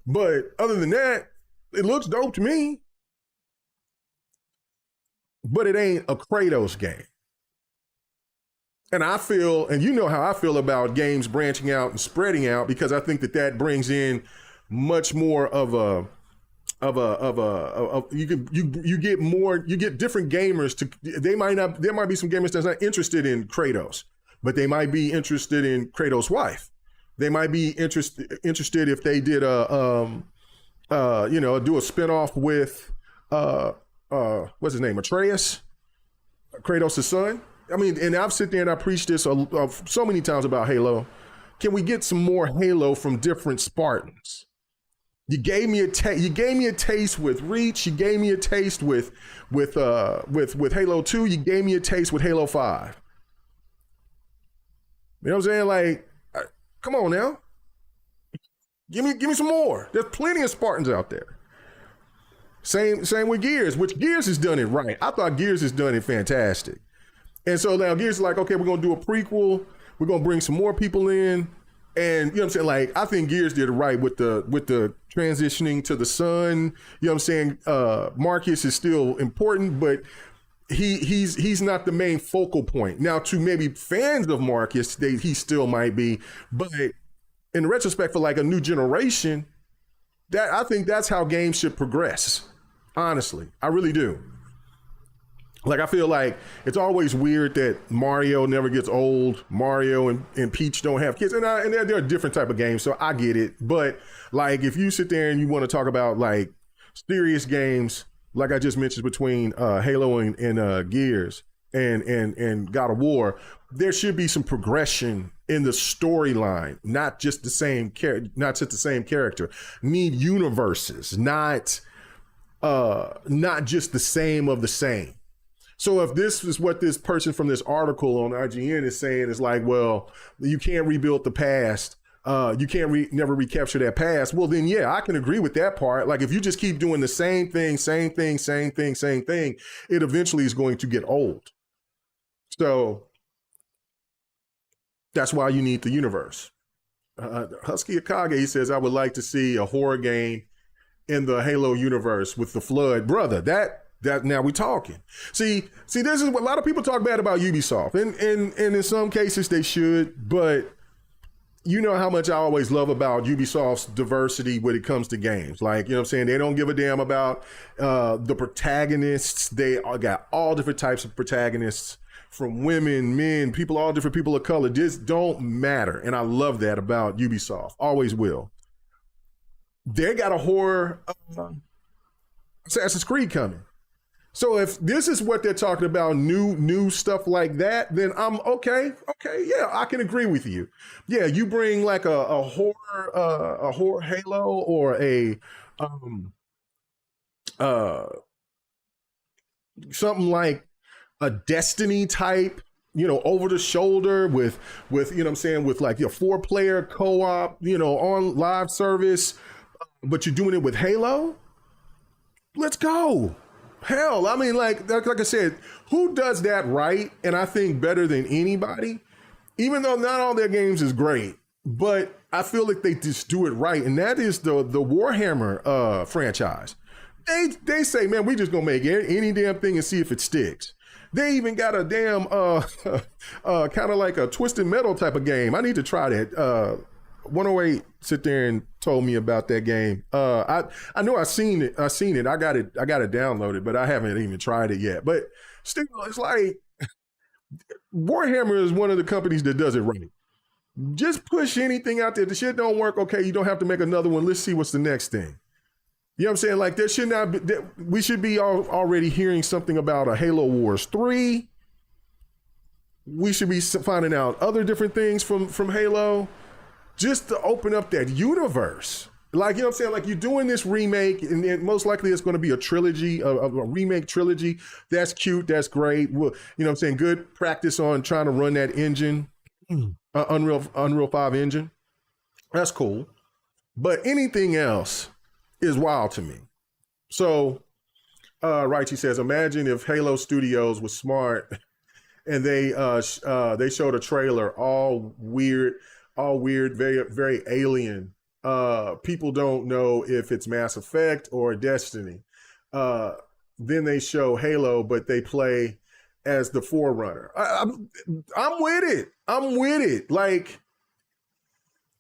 But other than that, it looks dope to me. But it ain't a Kratos game. And I feel, and you know how I feel about games branching out and spreading out, because I think that brings in much more of a you get different gamers there might be some gamers that's not interested in Kratos, but they might be interested in Kratos' wife. They might be interested if they did do a spinoff with what's his name, Atreus, Kratos' son. I mean, and I've sit there and I preached this so many times about Halo. Can we get some more Halo from different Spartans? You gave me a taste. You gave me a taste with Reach. You gave me a taste with Halo 2. You gave me a taste with Halo 5. You know what I'm saying? Like, come on now. Give me some more. There's plenty of Spartans out there. Same with Gears, which Gears has done it right. I thought Gears has done it fantastic. And so now Gears is like, okay, we're gonna do a prequel. We're gonna bring some more people in. And you know what I'm saying? Like, I think Gears did it right with the transitioning to the sun. You know what I'm saying? Marcus is still important, but he's not the main focal point. Now, to maybe fans of Marcus, he still might be, but in retrospect, for like a new generation, that I think that's how games should progress. Honestly, I really do. Like, I feel like it's always weird that Mario never gets old. Mario and Peach don't have kids. And they're a different type of game, so I get it. But, like, if you sit there and you want to talk about, like, serious games, like I just mentioned between Halo and Gears and God of War, there should be some progression in the storyline, not just the same character. Need universes, not just the same of the same. So if this is what this person from this article on IGN is saying, is like, well, you can't rebuild the past. You can't never recapture that past. Well, then, yeah, I can agree with that part. Like, if you just keep doing the same thing, it eventually is going to get old. So that's why you need the universe. Husky Akage, he says, I would like to see a horror game in the Halo universe with the Flood. Brother, that now we talking. See, this is what a lot of people talk bad about Ubisoft, and in some cases they should, but you know how much I always love about Ubisoft's diversity when it comes to games. Like, you know what I'm saying? They don't give a damn about the protagonists. They got all different types of protagonists, from women, men, people, all different people of color. This don't matter. And I love that about Ubisoft. Always will. They got a horror Assassin's Creed coming. So if this is what they're talking about, new stuff like that, then I'm okay. Okay, yeah, I can agree with you. Yeah, you bring like a horror Halo, or a something like a Destiny type, you know, over the shoulder with you know what I'm saying, with like your 4-player co-op, you know, on live service, but you're doing it with Halo. Let's go. Hell, I mean, like I said, who does that right? And I think better than anybody, even though not all their games is great, but I feel like they just do it right. And that is the Warhammer franchise. They say, man, we just gonna make any damn thing and see if it sticks. They even got a damn kind of like a Twisted Metal type of game. I need to try that. 108 sit there and told me about that game. I know I seen it. I got it downloaded, but I haven't even tried it yet. But still, it's like Warhammer is one of the companies that does it right. Just push anything out there. The shit don't work. Okay, you don't have to make another one. Let's see what's the next thing. You know what I'm saying? Like, there should not be. We should be already hearing something about a Halo Wars 3. We should be finding out other different things from Halo, just to open up that universe. Like, you know what I'm saying? Like, you're doing this remake, and most likely it's going to be a trilogy, a remake trilogy. That's cute. That's great. Well, you know what I'm saying? Good practice on trying to run that engine, Unreal 5 engine. That's cool. But anything else is wild to me. So, Raichi says, imagine if Halo Studios was smart and they showed a trailer all weird, very, very alien. People don't know if it's Mass Effect or Destiny. Then they show Halo, but they play as the Forerunner. I'm with it. Like,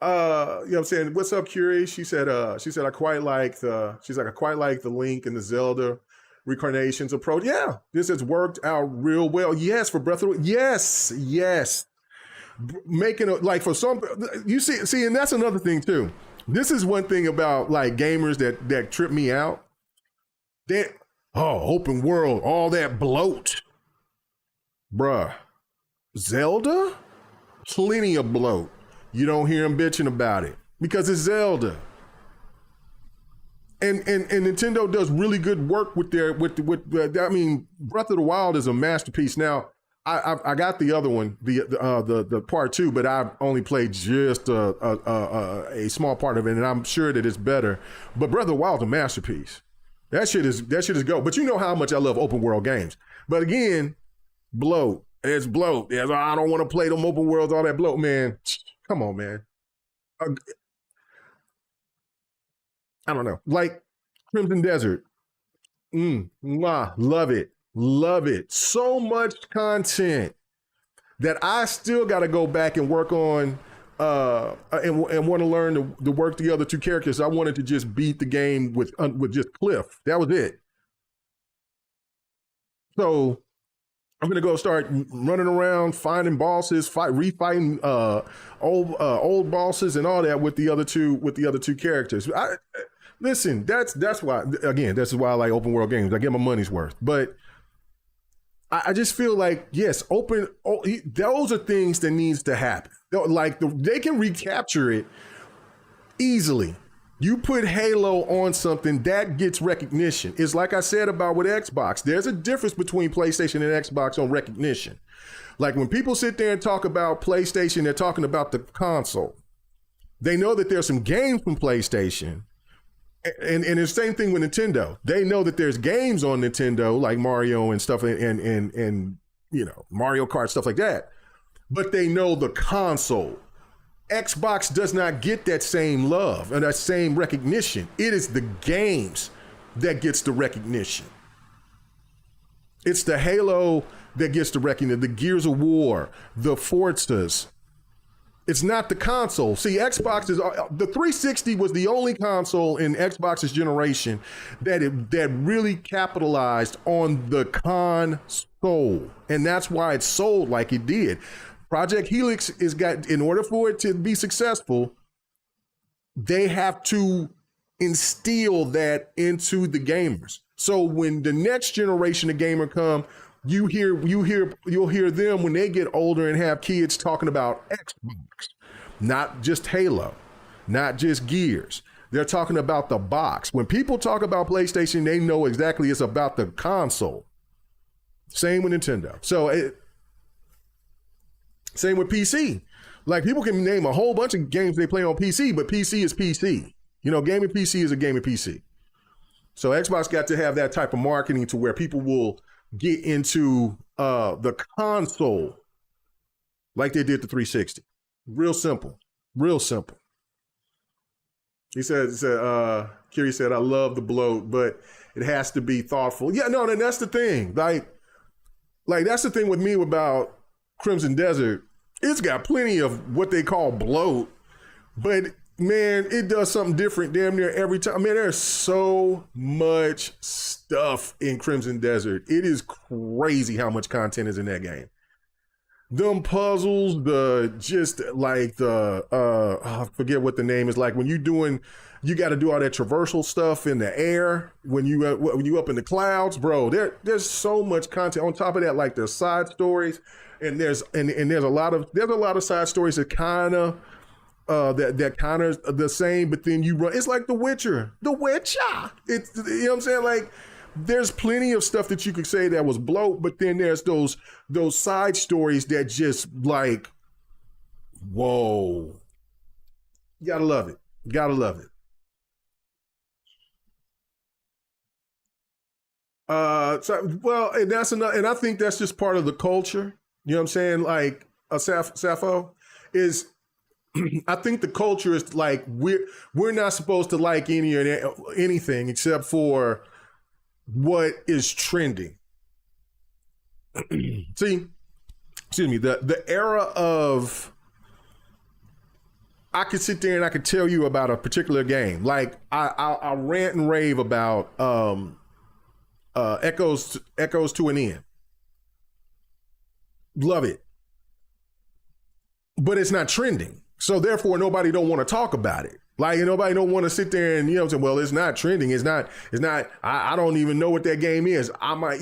you know what I'm saying? What's up, Curie? She said, I quite like the Link and the Zelda reincarnations approach. Yeah, this has worked out real well. Yes, for Breath of the Wild. Yes. Making a, like, for some, you see, and that's another thing too. This is one thing about like gamers that trip me out. Oh, open world, all that bloat. Bruh. Zelda? Plenty of bloat. You don't hear them bitching about it because it's Zelda. And Nintendo does really good work with I mean, Breath of the Wild is a masterpiece. Now, I got the other one, the part 2, but I've only played just a small part of it, and I'm sure that it's better. But Breath of the Wild is a masterpiece. That shit is go. But you know how much I love open world games. But again, bloat. It's bloat. I don't want to play them open worlds, all that bloat, man. Come on, man. I don't know. Like Crimson Desert. Love it. Love it. So much content that I still got to go back and work on and want to learn to work the other 2 characters. I wanted to just beat the game with just Cliff. That was it. So I'm gonna go start running around, finding bosses, refighting old bosses and all that with the other two characters. Listen, that's why, again, this is why I like open world games. I get my money's worth. But I just feel like, yes, those are things that needs to happen. Like they can recapture it easily. You put Halo on something that gets recognition. It's like I said about with Xbox. There's a difference between PlayStation and Xbox on recognition. Like when people sit there and talk about PlayStation, they're talking about the console. They know that there's some games from PlayStation. And the same thing with Nintendo. They know that there's games on Nintendo like Mario and stuff and you know, Mario Kart, stuff like that. But they know the console. Xbox does not get that same love and that same recognition. It is the games that gets the recognition. It's the Halo that gets the recognition, the Gears of War, the Forzas. It's not the console. See, Xbox is the 360 was the only console in Xbox's generation that really capitalized on the console, and that's why it sold like it did. Project Helix in order for it to be successful, they have to instill that into the gamers. So when the next generation of gamer come, you'll hear them when they get older and have kids talking about Xbox, not just Halo, not just Gears. They're talking about the box. When people talk about PlayStation, they know exactly it's about the console. Same with Nintendo. Same with PC. Like people can name a whole bunch of games they play on PC, but PC is PC. You know, gaming PC is a gaming PC. So Xbox got to have that type of marketing to where people will get into the console like they did the 360. Real simple. Real simple. Kiri said, I love the bloat, but it has to be thoughtful. Yeah, no, and that's the thing. Like that's the thing with me about Crimson Desert. It's got plenty of what they call bloat, but man, it does something different damn near every time. Man, there's so much stuff in Crimson Desert. It is crazy how much content is in that game. Them puzzles, I forget what the name is. Like when you got to do all that traversal stuff in the air when you up in the clouds, bro. There's so much content. On top of that, like there's side stories, and there's a lot of side stories that kind of that kind of the same, but then you run. It's like The Witcher. It's, you know what I'm saying? Like there's plenty of stuff that you could say that was bloat, but then there's those side stories that just like, whoa. You gotta love it. And that's another, and I think that's just part of the culture. You know what I'm saying? Like Sappho is. I think the culture is like we're not supposed to like anything except for what is trending. See, excuse me, the era of I could sit there and I could tell you about a particular game. Like I'll rant and rave about Echoes to an End. Love it. But it's not trending. So therefore nobody don't want to talk about it. Like, nobody don't want to sit there and, say, well, it's not trending. I don't even know what that game is. I might,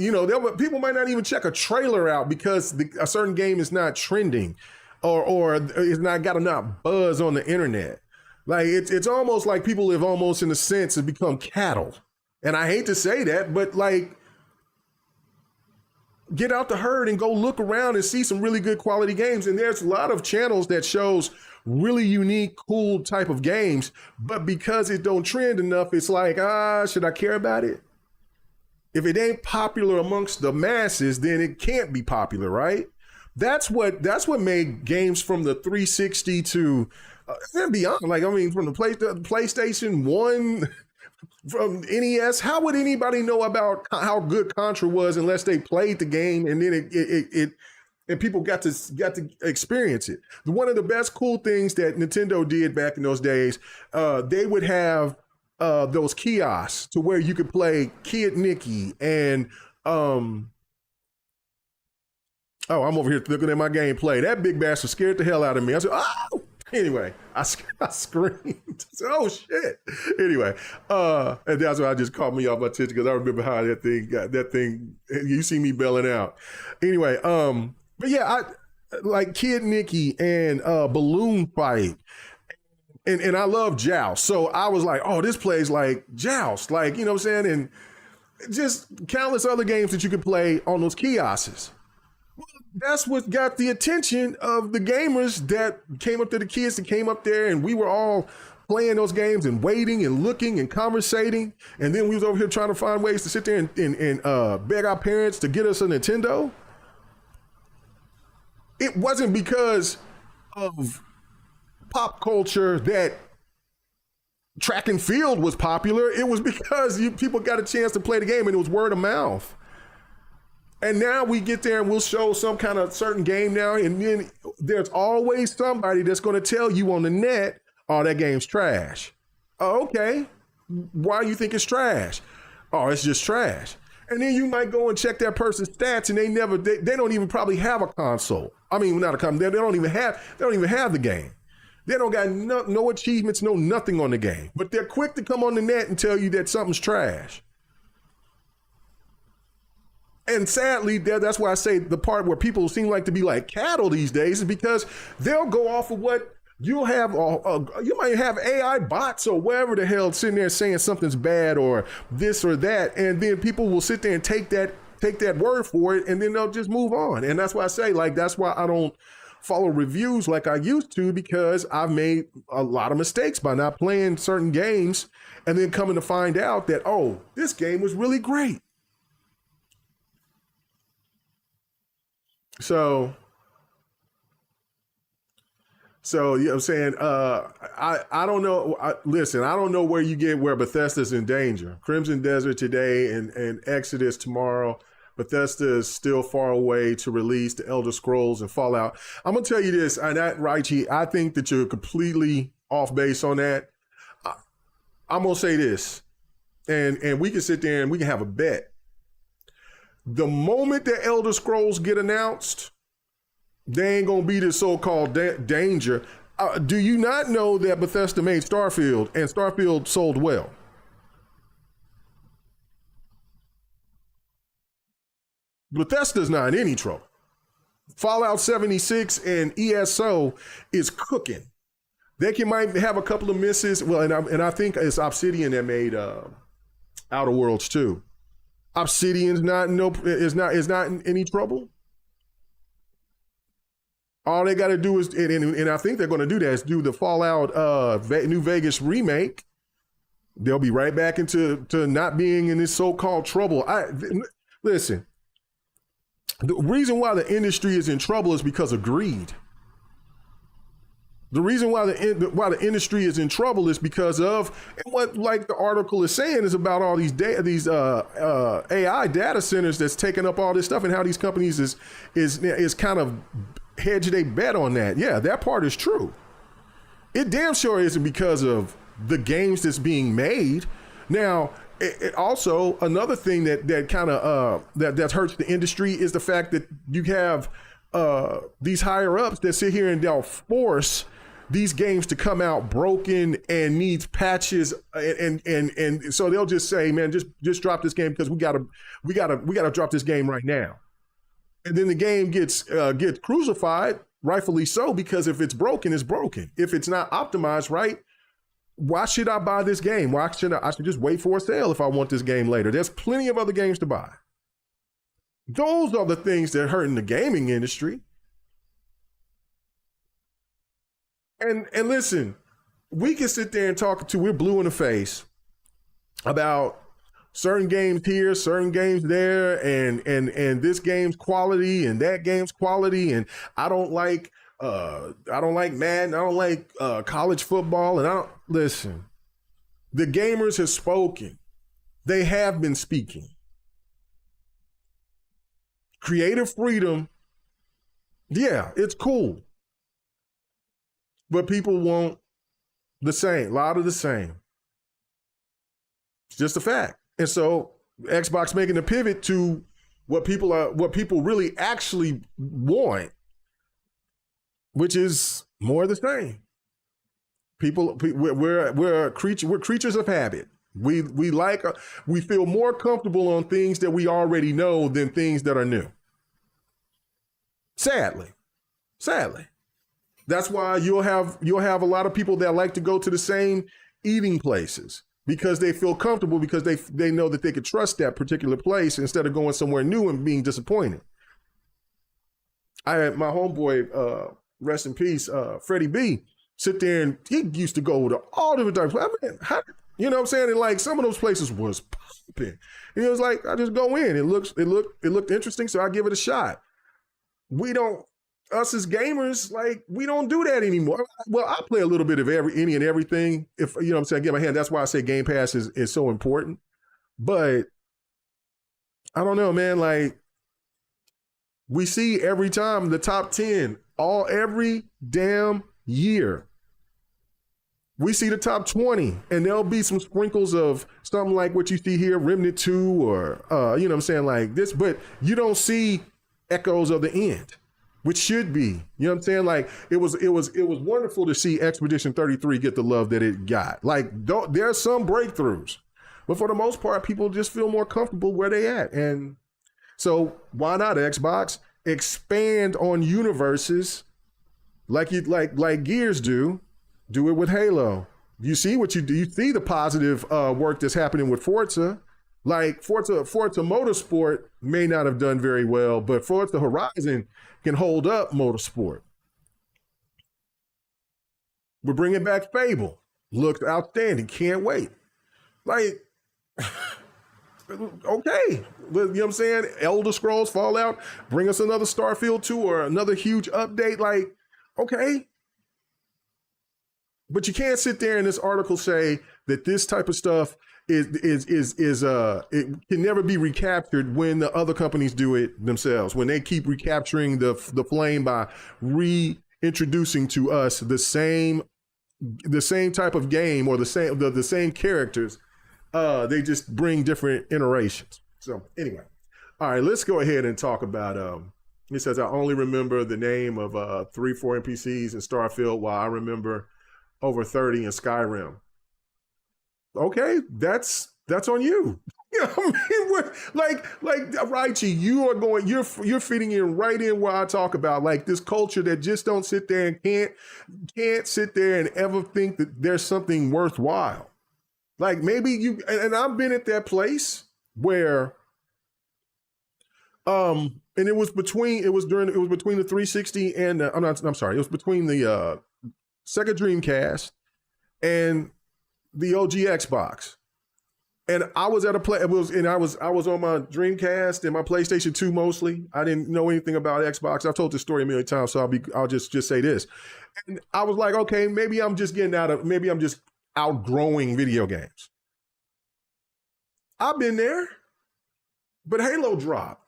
people might not even check a trailer out because a certain game is not trending or it's not got enough buzz on the internet. Like, it's almost like people have almost, in a sense, have become cattle. And I hate to say that, but like, get out the herd and go look around and see some really good quality games. And there's a lot of channels that shows really unique, cool type of games, but because it don't trend enough, it's like, should I care about it? If it ain't popular amongst the masses, then it can't be popular, right? That's what made games from the 360 to and beyond. Like, I mean, from the PlayStation 1, from NES, how would anybody know about how good Contra was unless they played the game and then it and people got to experience it. One of the best cool things that Nintendo did back in those days, they would have those kiosks to where you could play Kid Nicky and I'm over here looking at my gameplay. That big bastard scared the hell out of me. I said, oh! Anyway, I screamed. I said, oh shit. Anyway, and that's why I just caught me off my attention because I remember how that thing, you see me belling out. Anyway, but yeah, I like Kid Nicky and Balloon Fight. And I love Joust. So I was like, oh, this plays like Joust. Like, you know what I'm saying? And just countless other games that you could play on those kiosks. That's what got the attention of the gamers that came up to the kids that came up there, and we were all playing those games and waiting and looking and conversating. And then we was over here trying to find ways to sit there and beg our parents to get us a Nintendo. It wasn't because of pop culture that track and field was popular. It was because people got a chance to play the game and it was word of mouth. And now we get there and we'll show some kind of certain game now, and then there's always somebody that's going to tell you on the net, oh, that game's trash. Oh, okay. Why do you think it's trash? Oh, it's just trash. And then you might go and check that person's stats, and they don't even probably have a console. I mean, not a console. They don't even have the game. They don't got no achievements, no nothing on the game. But they're quick to come on the net and tell you that something's trash. And sadly, that's why I say the part where people seem like to be like cattle these days is because they'll go off of what you'll have. You might have AI bots or whatever the hell sitting there saying something's bad or this or that, and then people will sit there and take that word for it, and then they'll just move on. And that's why I say, like, that's why I don't follow reviews like I used to, because I've made a lot of mistakes by not playing certain games and then coming to find out that, oh, this game was really great. So you know what I'm saying? I don't know. Listen, I don't know where Bethesda's in danger. Crimson Desert today and Exodus tomorrow. Bethesda is still far away to release the Elder Scrolls and Fallout. I'm going to tell you this, and Raichi, I think that you're completely off base on that. I'm going to say this, and we can sit there and we can have a bet. The moment the Elder Scrolls get announced, they ain't gonna be the so-called danger. Do you not know that Bethesda made Starfield and Starfield sold well? Bethesda's not in any trouble. Fallout 76 and ESO is cooking. They might have a couple of misses. Well, and I think it's Obsidian that made Outer Worlds 2. Obsidian's is not in any trouble. All they got to do is, and I think they're going to do that, is do the Fallout New Vegas remake. They'll be right back into not being in this so-called trouble. Listen, the reason why the industry is in trouble is because of greed. The reason why the industry is in trouble is because of, and what like the article is saying is about all these AI data centers that's taking up all this stuff, and how these companies is kind of hedged a bet on that. Yeah, that part is true. It damn sure isn't because of the games that's being made. Now, it also another thing that kind of that hurts the industry is the fact that you have these higher ups that sit here and they'll force these games to come out broken and needs patches, and so they'll just say, man, just drop this game because we gotta drop this game right now. And then the game gets crucified, rightfully so, because if it's broken, it's broken. If it's not optimized right, why should I buy this game? I should just wait for a sale if I want this game later. There's plenty of other games to buy. Those are the things that hurt in the gaming industry. And listen, we can sit there and talk to, we're blue in the face about certain games here, certain games there, and this game's quality and that game's quality, and I don't like Madden, I don't like college football, and I don't listen. The gamers have spoken. They have been speaking. Creative freedom, yeah, it's cool. But people want the same, a lot of the same. It's just a fact. And so Xbox making a pivot to what people really actually want, which is more of the same. We're creatures of habit. We feel more comfortable on things that we already know than things that are new. Sadly. That's why you'll have a lot of people that like to go to the same eating places because they feel comfortable, because they know that they could trust that particular place instead of going somewhere new and being disappointed. I had my homeboy, rest in peace, Freddie B, sit there, and he used to go to all different types. I mean, you know what I'm saying? And like some of those places was popping. And it was like, I just go in. It looked interesting, so I give it a shot. Us as gamers, like, we don't do that anymore. Well, I play a little bit of any and everything. If you know what I'm saying, I get my hand. That's why I say Game Pass is so important. But I don't know, man. Like, we see every time the top 10, every damn year. We see the top 20, and there'll be some sprinkles of something like what you see here, Remnant 2, or you know what I'm saying, like this, but you don't see echoes of the end, which should be. You know what I'm saying? Like it was wonderful to see Expedition 33 get the love that it got. Like there are some breakthroughs, but for the most part, people just feel more comfortable where they at. And so why not Xbox expand on universes like Gears do it with Halo. You see what you do. You see the positive work that's happening with Forza. Like Forza Motorsport may not have done very well, but Forza Horizon can hold up Motorsport. We're bringing back Fable. Looks outstanding. Can't wait. Like, okay. You know what I'm saying? Elder Scrolls Fallout, bring us another Starfield 2 or another huge update. Like, okay. But you can't sit there in this article say that this type of stuff it can never be recaptured when the other companies do it themselves, when they keep recapturing the flame by reintroducing to us the same type of game or the same characters. They just bring different iterations. So anyway, all right, let's go ahead and talk about it says I only remember the name of 3-4 NPCs in Starfield, while I remember over 30 in Skyrim. Okay, that's on you. You know what I mean? Like Raichi, you're fitting in right in where I talk about, like, this culture that just don't sit there and can't sit there and ever think that there's something worthwhile. Like maybe and I've been at that place where and it was between the 360 and it was between the Sega Dreamcast and the OG Xbox. And I was at I was on my Dreamcast and my PlayStation 2 mostly. I didn't know anything about Xbox. I've told this story a million times, so I'll just say this. And I was like, okay, maybe I'm just outgrowing video games. I've been there, but Halo dropped.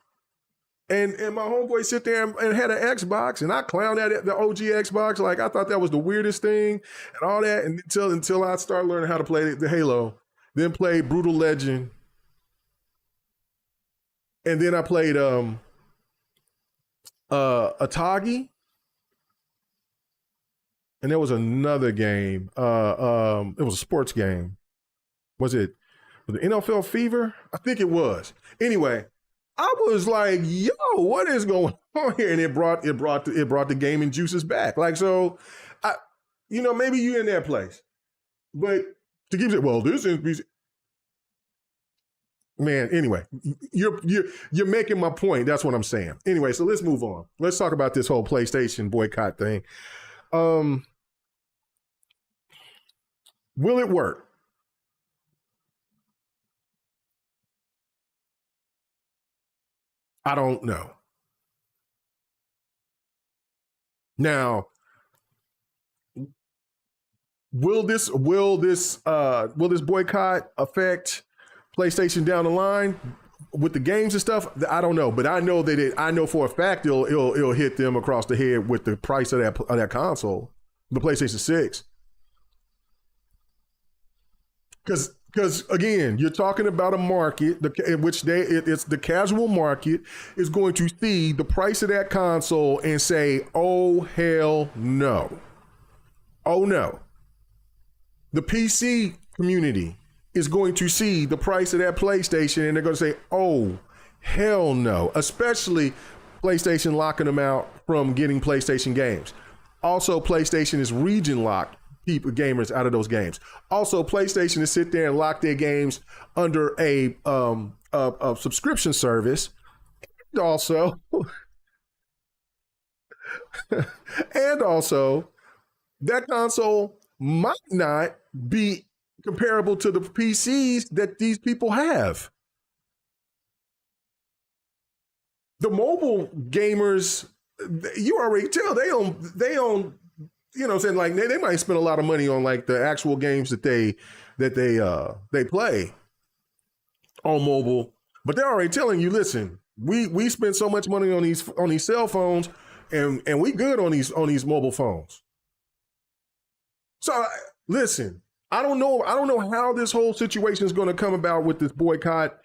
And my homeboy sit there and had an Xbox, and I clowned at the OG Xbox. Like, I thought that was the weirdest thing and all that. And until I started learning how to play the Halo, then played Brutal Legend. And then I played Atagi. and there was another game. It was a sports game. Was it NFL Fever? I think it was. Anyway, I was like, "Yo, what is going on here?" And it brought the gaming juices back. Like so, I, maybe you in that place, but to keep it, well, this is man. Anyway, you're making my point. That's what I'm saying. Anyway, so let's move on. Let's talk about this whole PlayStation boycott thing. Will it work? I don't know. Now, will this boycott affect PlayStation down the line with the games and stuff? I don't know, but I know for a fact it'll hit them across the head with the price of that console, the PlayStation 6. Because again, you're talking about a market in which it's the casual market is going to see the price of that console and say, "Oh hell no, oh no." The PC community is going to see the price of that PlayStation and they're going to say, "Oh hell no," especially PlayStation locking them out from getting PlayStation games. Also, PlayStation is region locked people gamers out of those games. Also, PlayStation to sit there and lock their games under a subscription service. And also, and also, that console might not be comparable to the PCs that these people have. The mobile gamers, you already tell they own what I'm saying, like they might spend a lot of money on like the actual games that they play on mobile, but they're already telling you, listen, we spend so much money on these cell phones, and we good on these mobile phones. So listen, I don't know how this whole situation is going to come about with this boycott.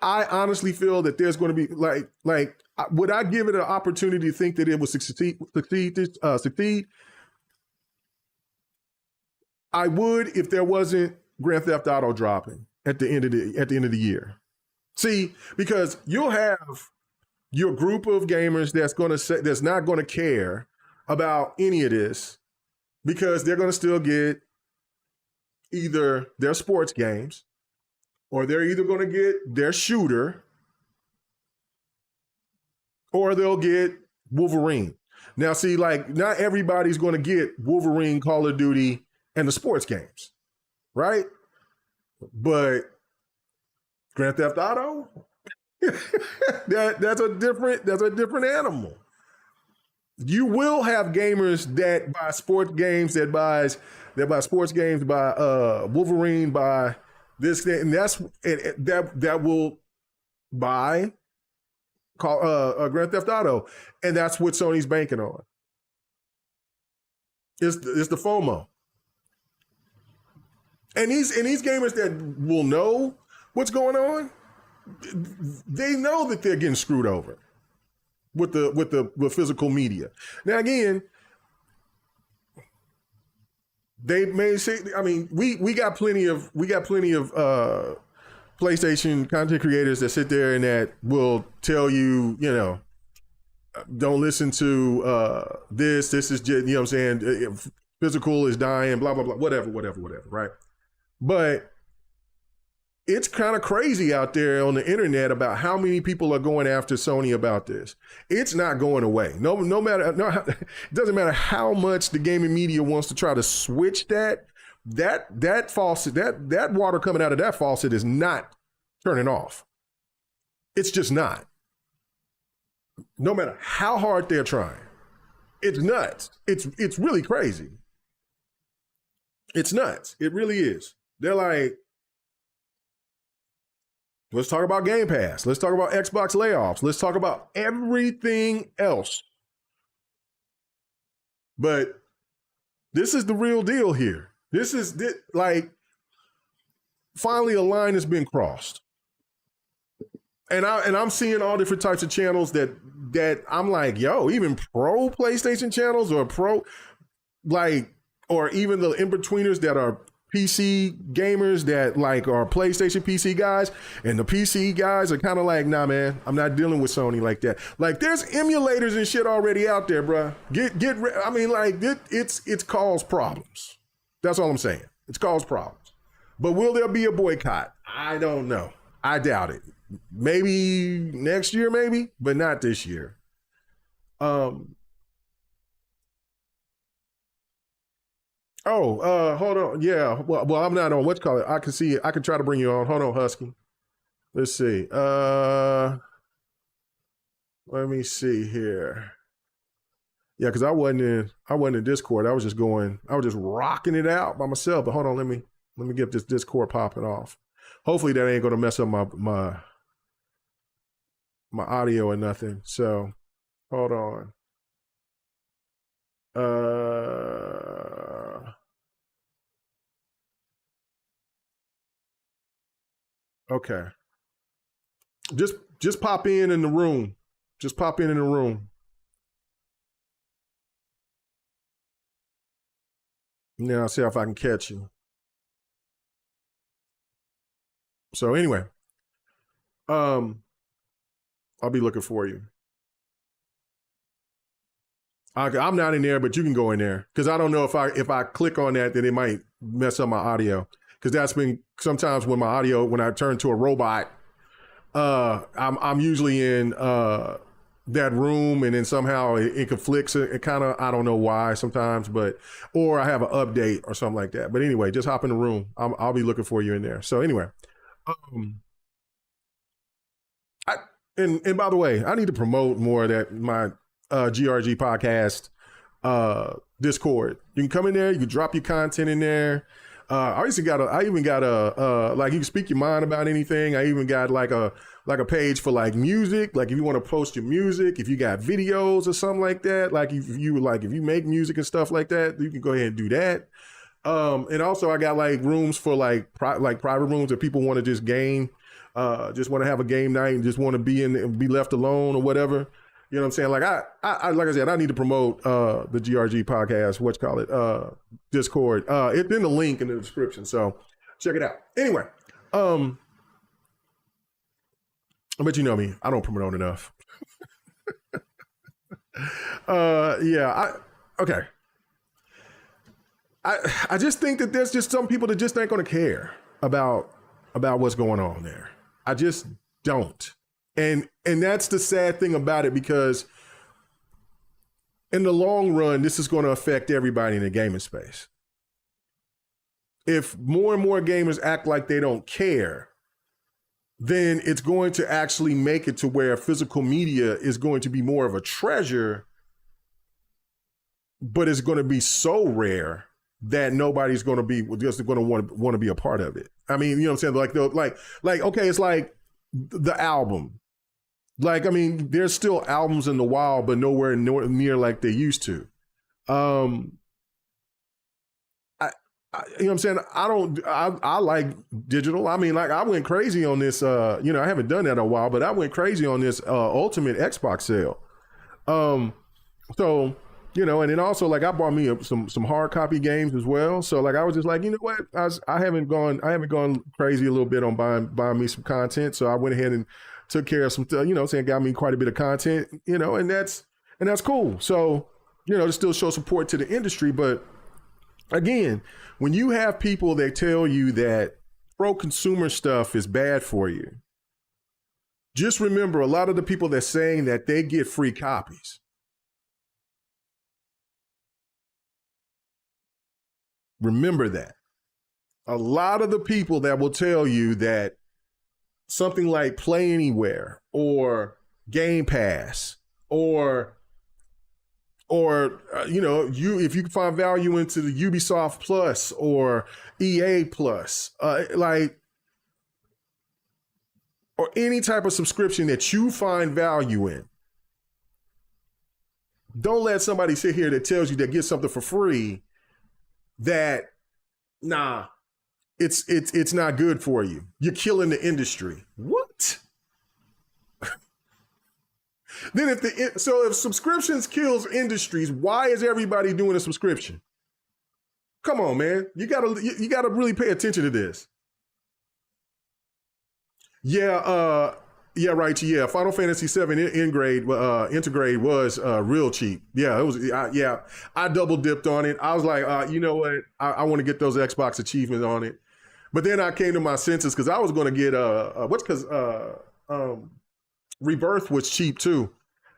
I honestly feel that there's going to be like would I give it an opportunity to think that it would succeed? I would if there wasn't Grand Theft Auto dropping at the end of the year. See, because you'll have your group of gamers that's not going to care about any of this because they're going to still get either their sports games or they're either going to get their shooter or they'll get Wolverine. Now, see, like not everybody's going to get Wolverine, Call of Duty, and the sports games, right? But Grand Theft Auto, that's a different animal. You will have gamers that buy sports games, that buy Wolverine, buy this, and that will buy Grand Theft Auto, and that's what Sony's banking on. It's the FOMO. And these gamers that will know what's going on, they know that they're getting screwed over with the physical media. Now again, they may say, I mean, we got plenty of PlayStation content creators that sit there and that will tell you, don't listen to this is just, what I'm saying, physical is dying, blah blah blah, whatever, right? But it's kind of crazy out there on the internet about how many people are going after Sony about this. It's not going away. No matter, it doesn't matter how much the gaming media wants to try to switch that faucet, that water coming out of that faucet is not turning off. It's just not. No matter how hard they're trying. It's nuts. It's really crazy. It's nuts. It really is. They're like, let's talk about Game Pass. Let's talk about Xbox layoffs. Let's talk about everything else. But this is the real deal here. This is like, finally a line has been crossed. And I'm seeing all different types of channels that I'm like, yo, even pro PlayStation channels or pro, like, or even the in-betweeners that are PC gamers that like are PlayStation PC guys, and the PC guys are kind of like, nah, man, I'm not dealing with Sony like that. Like, there's emulators and shit already out there, bro. I mean, like, it's caused problems. That's all I'm saying. It's caused problems. But will there be a boycott? I don't know. I doubt it. Maybe next year, maybe, but not this year. Hold on. Yeah. Well, I'm not on what's called it. I can see it. I can try to bring you on. Hold on, Husky. Let's see. Let me see here. Yeah, because I wasn't in Discord. I was just rocking it out by myself. But hold on, let me get this Discord popping off. Hopefully that ain't gonna mess up my audio or nothing. So hold on. Okay. Just pop in the room. Just pop in the room. Now I'll see if I can catch you. So anyway, I'll be looking for you. I'm not in there, but you can go in there because I don't know if I click on that, then it might mess up my audio. Because that's been sometimes when I turn to a robot, I'm usually in that room, and then somehow it conflicts. It kind of, I don't know why sometimes, or I have an update or something like that. But anyway, just hop in the room. I'll be looking for you in there. So anyway, and by the way, I need to promote more of that my GRG podcast Discord. You can come in there. You can drop your content in there. I even got a like you can speak your mind about anything. I even got like a page for like music. Like if you want to post your music, if you got videos or something like that. Like if you make music and stuff like that, you can go ahead and do that. And also I got like rooms for like private rooms that people want to just game, just want to have a game night and just want to be left alone or whatever. You know what I'm saying? Like I like I said, I need to promote the GRG podcast, Discord. It's in the link in the description, so check it out. Anyway, but you know me, I don't promote enough. Okay. I just think that there's just some people that just ain't gonna care about what's going on there. I just don't. And that's the sad thing about it, because in the long run, this is going to affect everybody in the gaming space. If more and more gamers act like they don't care, then it's going to actually make it to where physical media is going to be more of a treasure, but it's going to be so rare that nobody's going to be just going to want to be a part of it. I mean, you know what I'm saying? Like okay, it's like the album. Like, I mean, there's still albums in the wild, but nowhere near like they used to. You know what I'm saying? I like digital. I mean, like I went crazy on this, I haven't done that in a while, but I went crazy on this Ultimate Xbox sale. So, and then also like I bought me some hard copy games as well. So like I was just like, you know what? I haven't gone crazy a little bit on buying me some content. So I went ahead and took care of some, saying got me quite a bit of content, and that's cool. So, to still show support to the industry. But again, when you have people that tell you that pro-consumer stuff is bad for you, just remember a lot of the people that's saying that they get free copies. Remember that. A lot of the people that will tell you that something like Play Anywhere or Game Pass or if you can find value into the Ubisoft Plus or EA Plus, or any type of subscription that you find value in, don't let somebody sit here that tells you that get something for free that it's not good for you. You're killing the industry. What? Then if subscriptions kills industries, why is everybody doing a subscription? Come on, man. You gotta really pay attention to this. Yeah, yeah, right. Yeah, Final Fantasy VII Intergrade was real cheap. Yeah, it was. Yeah, I double dipped on it. I was like, you know what? I want to get those Xbox achievements on it. But then I came to my senses because I was going to get what's because Rebirth was cheap too,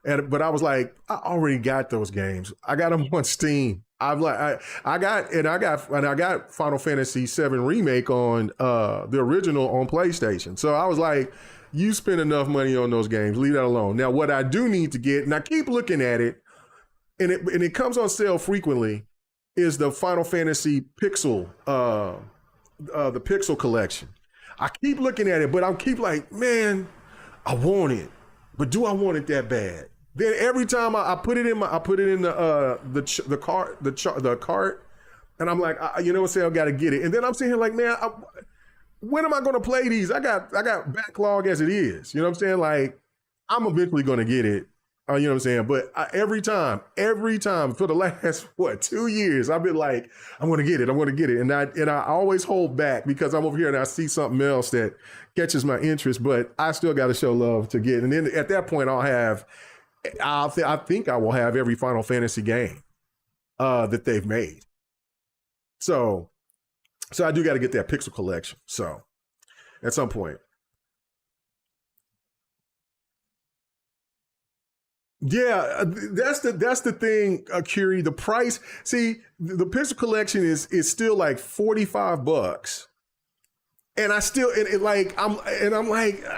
but I was like, I already got those games. I got them on Steam. I've like I got Final Fantasy VII Remake on the original on PlayStation. So I was like, you spend enough money on those games, leave that alone. Now what I do need to get, and I keep looking at it, and it comes on sale frequently, is the Final Fantasy Pixel, the Pixel collection. I keep looking at it, but I keep like, man, I want it, but do I want it that bad? Then every time I put it in the cart, and I'm like, you know what, I got to get it. And then I'm sitting here like, man, when am I going to play these? I got backlog as it is. You know what I'm saying? Like, I'm eventually going to get it. You know what I'm saying? But every time for the last 2 years, I've been like, I want to get it. And I always hold back because I'm over here and I see something else that catches my interest, but I still got to show love to get. And then at that point, I think I will have every Final Fantasy game that they've made. So I do got to get that Pixel collection. So at some point. Yeah, that's the thing, Curie. The price, see, the Pixel collection is still like $45, and I still I'm like, you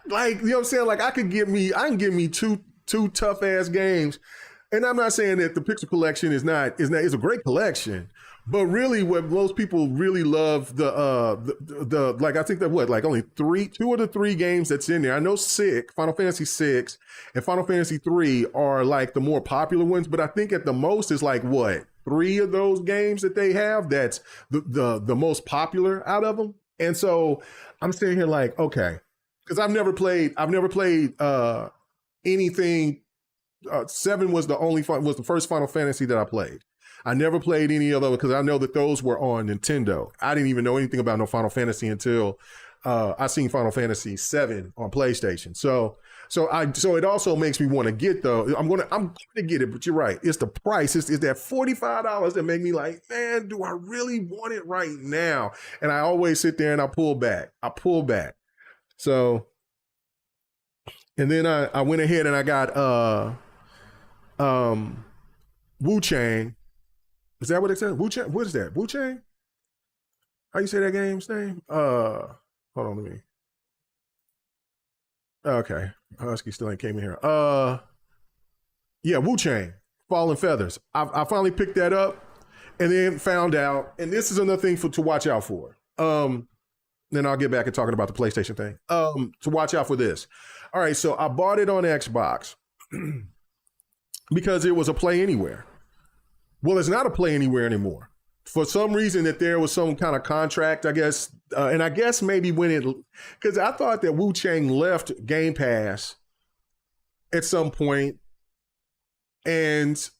know what I'm saying? Like I can give me two tough ass games, and I'm not saying that the Pixel collection is a great collection, but really what most people really love the like, I think that like only two of the three games that's in there. I know Final Fantasy VI and Final Fantasy 3 are like the more popular ones, but I think at the most is like three of those games that they have that's the most popular out of them. And so I'm sitting here like, okay, because I've never played anything. 7 was the first Final Fantasy that I played. I never played any other because I know that those were on Nintendo. I didn't even know anything about no Final Fantasy until I seen Final Fantasy 7 on PlayStation. So it also makes me want to get though. I'm gonna get it, but you're right. It's the price. It's that $45 that make me like, man, do I really want it right now? And I always sit there and I pull back. So, and then I went ahead and I got Wu Chang. Is that what it says? Wu Chang? What is that? Wu Chang? How you say that game's name? Hold on, let me. Okay, Husky still ain't came in here. Yeah, Wu Chang, Fallen Feathers. I finally picked that up, and then found out. And this is another thing to watch out for. Then I'll get back and talking about the PlayStation thing. To watch out for this. All right, so I bought it on Xbox because it was a play anywhere. Well, it's not a play anywhere anymore. For some reason that there was some kind of contract, I guess, and I guess maybe because I thought that Wu Chang left Game Pass at some point, and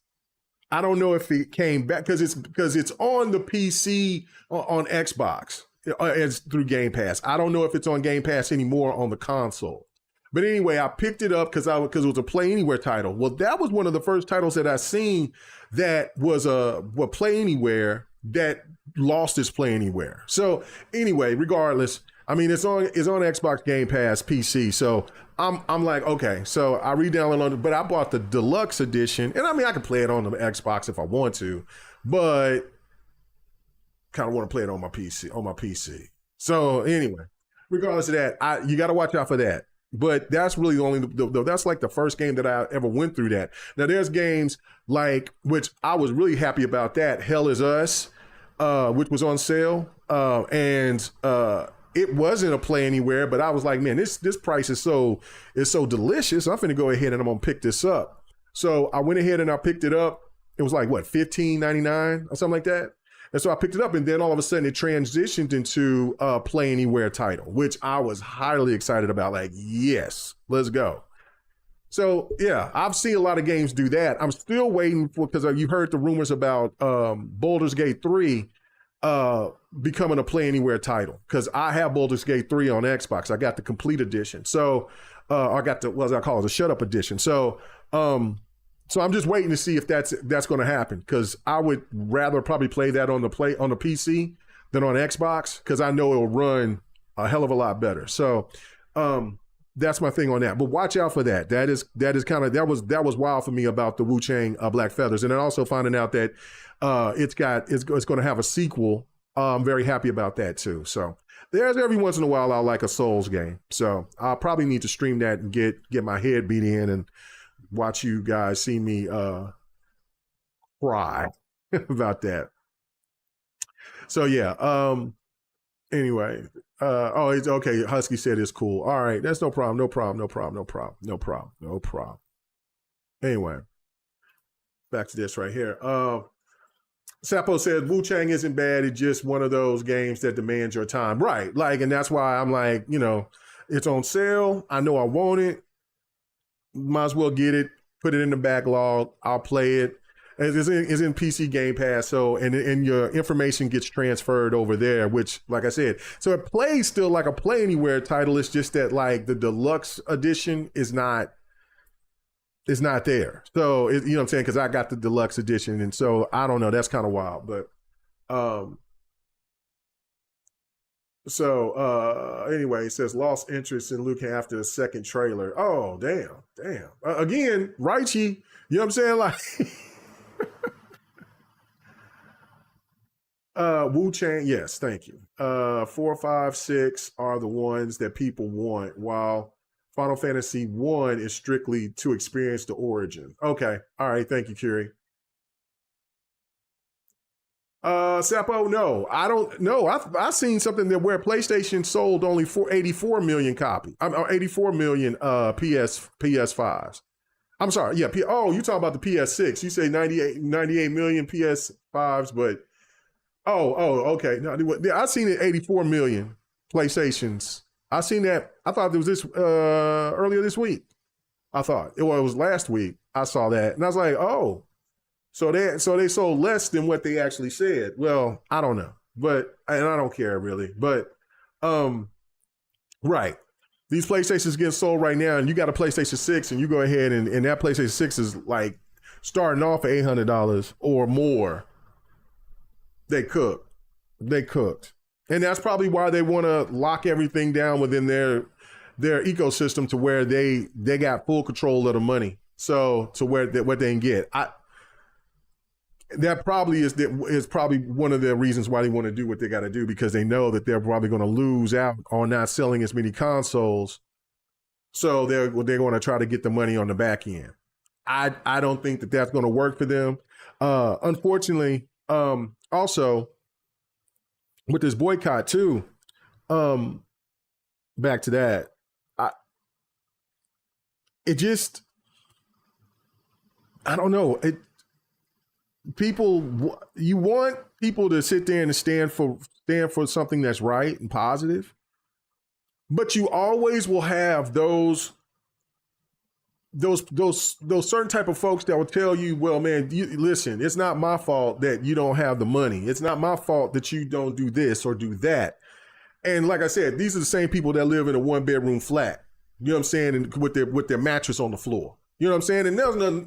I don't know if it came back because it's on the PC on Xbox as through Game Pass. I don't know if it's on Game Pass anymore on the console. But anyway, I picked it up because it was a Play Anywhere title. Well, that was one of the first titles that I seen that was a Play Anywhere that lost its Play Anywhere. So anyway, regardless, I mean it's on Xbox Game Pass PC. So I'm like, okay. So I re-downloaded it, but I bought the deluxe edition, and I mean I can play it on the Xbox if I want to, but kind of want to play it on my PC. So anyway, regardless of that, you got to watch out for that. But that's really that's like the first game that I ever went through that. Now there's games like, which I was really happy about that, Hell Is Us, which was on sale. And it wasn't a Play Anywhere, but I was like, man, this price is so delicious. I'm finna go ahead and I'm gonna pick this up. So I went ahead and I picked it up. It was like $15.99 or something like that. And so I picked it up, and then all of a sudden it transitioned into a Play Anywhere title, which I was highly excited about. Like, yes, let's go. So yeah, I've seen a lot of games do that. I'm still waiting for, because you heard the rumors about Baldur's Gate 3 uh becoming a play anywhere title, because I have Baldur's Gate 3 on Xbox. I got the complete edition. So I got the, what do I call it, the shut up edition. So I'm just waiting to see if that's going to happen, because I would rather probably play that on the PC than on Xbox, because I know it'll run a hell of a lot better. So that's my thing on that. But watch out for that. That is kind of, that was wild for me about the Wu-Chang Black Feathers, and then also finding out that it's going to have a sequel. I'm very happy about that too. So there's every once in a while I like a Souls game. So I'll probably need to stream that and get my head beat in and watch you guys see me cry about that. So yeah. Anyway. It's okay. Husky said it's cool. All right, that's no problem. No problem. No problem. No problem. No problem. No problem. Anyway, back to this right here. Sapo says Wu-Chang isn't bad. It's just one of those games that demands your time. Right. Like, and that's why I'm like, it's on sale. I know I want it. Might as well get it, put it in the backlog. I'll play it. It's in PC Game Pass. So, and your information gets transferred over there, which, like I said, so it plays still like a Play Anywhere title. It's just that like the deluxe edition is not there. So, you know what I'm saying? Because I got the deluxe edition. And so, I don't know. That's kind of wild. But, anyway, it says lost interest in Luke after the second trailer. Oh, damn. Again, Raichi, you know what I'm saying? Like, Wu-Chang, yes, thank you. 4, 5, 6 are the ones that people want, while Final Fantasy 1 is strictly to experience the origin. Okay. All right. Thank you, Curie. Sapo, no, I don't know. I've seen something that where PlayStation sold only 84 million copies. 84 million PS5s. I'm sorry. Yeah. You talking about the PS6. You say 98 million PS5s, but okay. No, I seen it 84 million PlayStations. I seen that. I thought it was this earlier this week. I thought it was last week. I saw that and I was like, oh, so they sold less than what they actually said. Well, I don't know, and I don't care really. But right, these PlayStations getting sold right now, and you got a PlayStation 6, and you go ahead and that PlayStation 6 is like starting off at $800 or more. They cooked, and that's probably why they want to lock everything down within their ecosystem to where they got full control of the money. So to what they can get. That probably is probably one of the reasons why they want to do what they got to do, because they know that they're probably going to lose out on not selling as many consoles. So they're going to try to get the money on the back end. I don't think that that's going to work for them. Unfortunately, also with this boycott too, back to that, I don't know. You want people to sit there and stand for something that's right and positive, but you always will have those certain type of folks that will tell you, well, man, listen, it's not my fault that you don't have the money. It's not my fault that you don't do this or do that. And like I said, these are the same people that live in a 1-bedroom flat. You know what I'm saying? And with their mattress on the floor. You know what I'm saying? And there's nothing,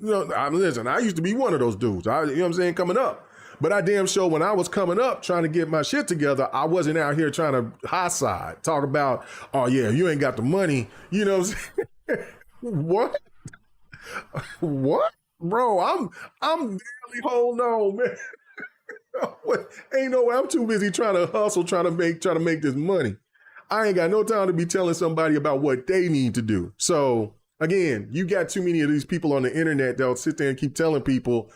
listen, I used to be one of those dudes. You know what I'm saying? Coming up. But I damn sure when I was coming up trying to get my shit together, I wasn't out here trying to high side, talk about, oh yeah, you ain't got the money. You know what I'm saying? What? What? Bro, I'm barely holding on, man. Ain't no way. I'm too busy trying to hustle, trying to make this money. I ain't got no time to be telling somebody about what they need to do. So again, you got too many of these people on the internet that'll sit there and keep telling people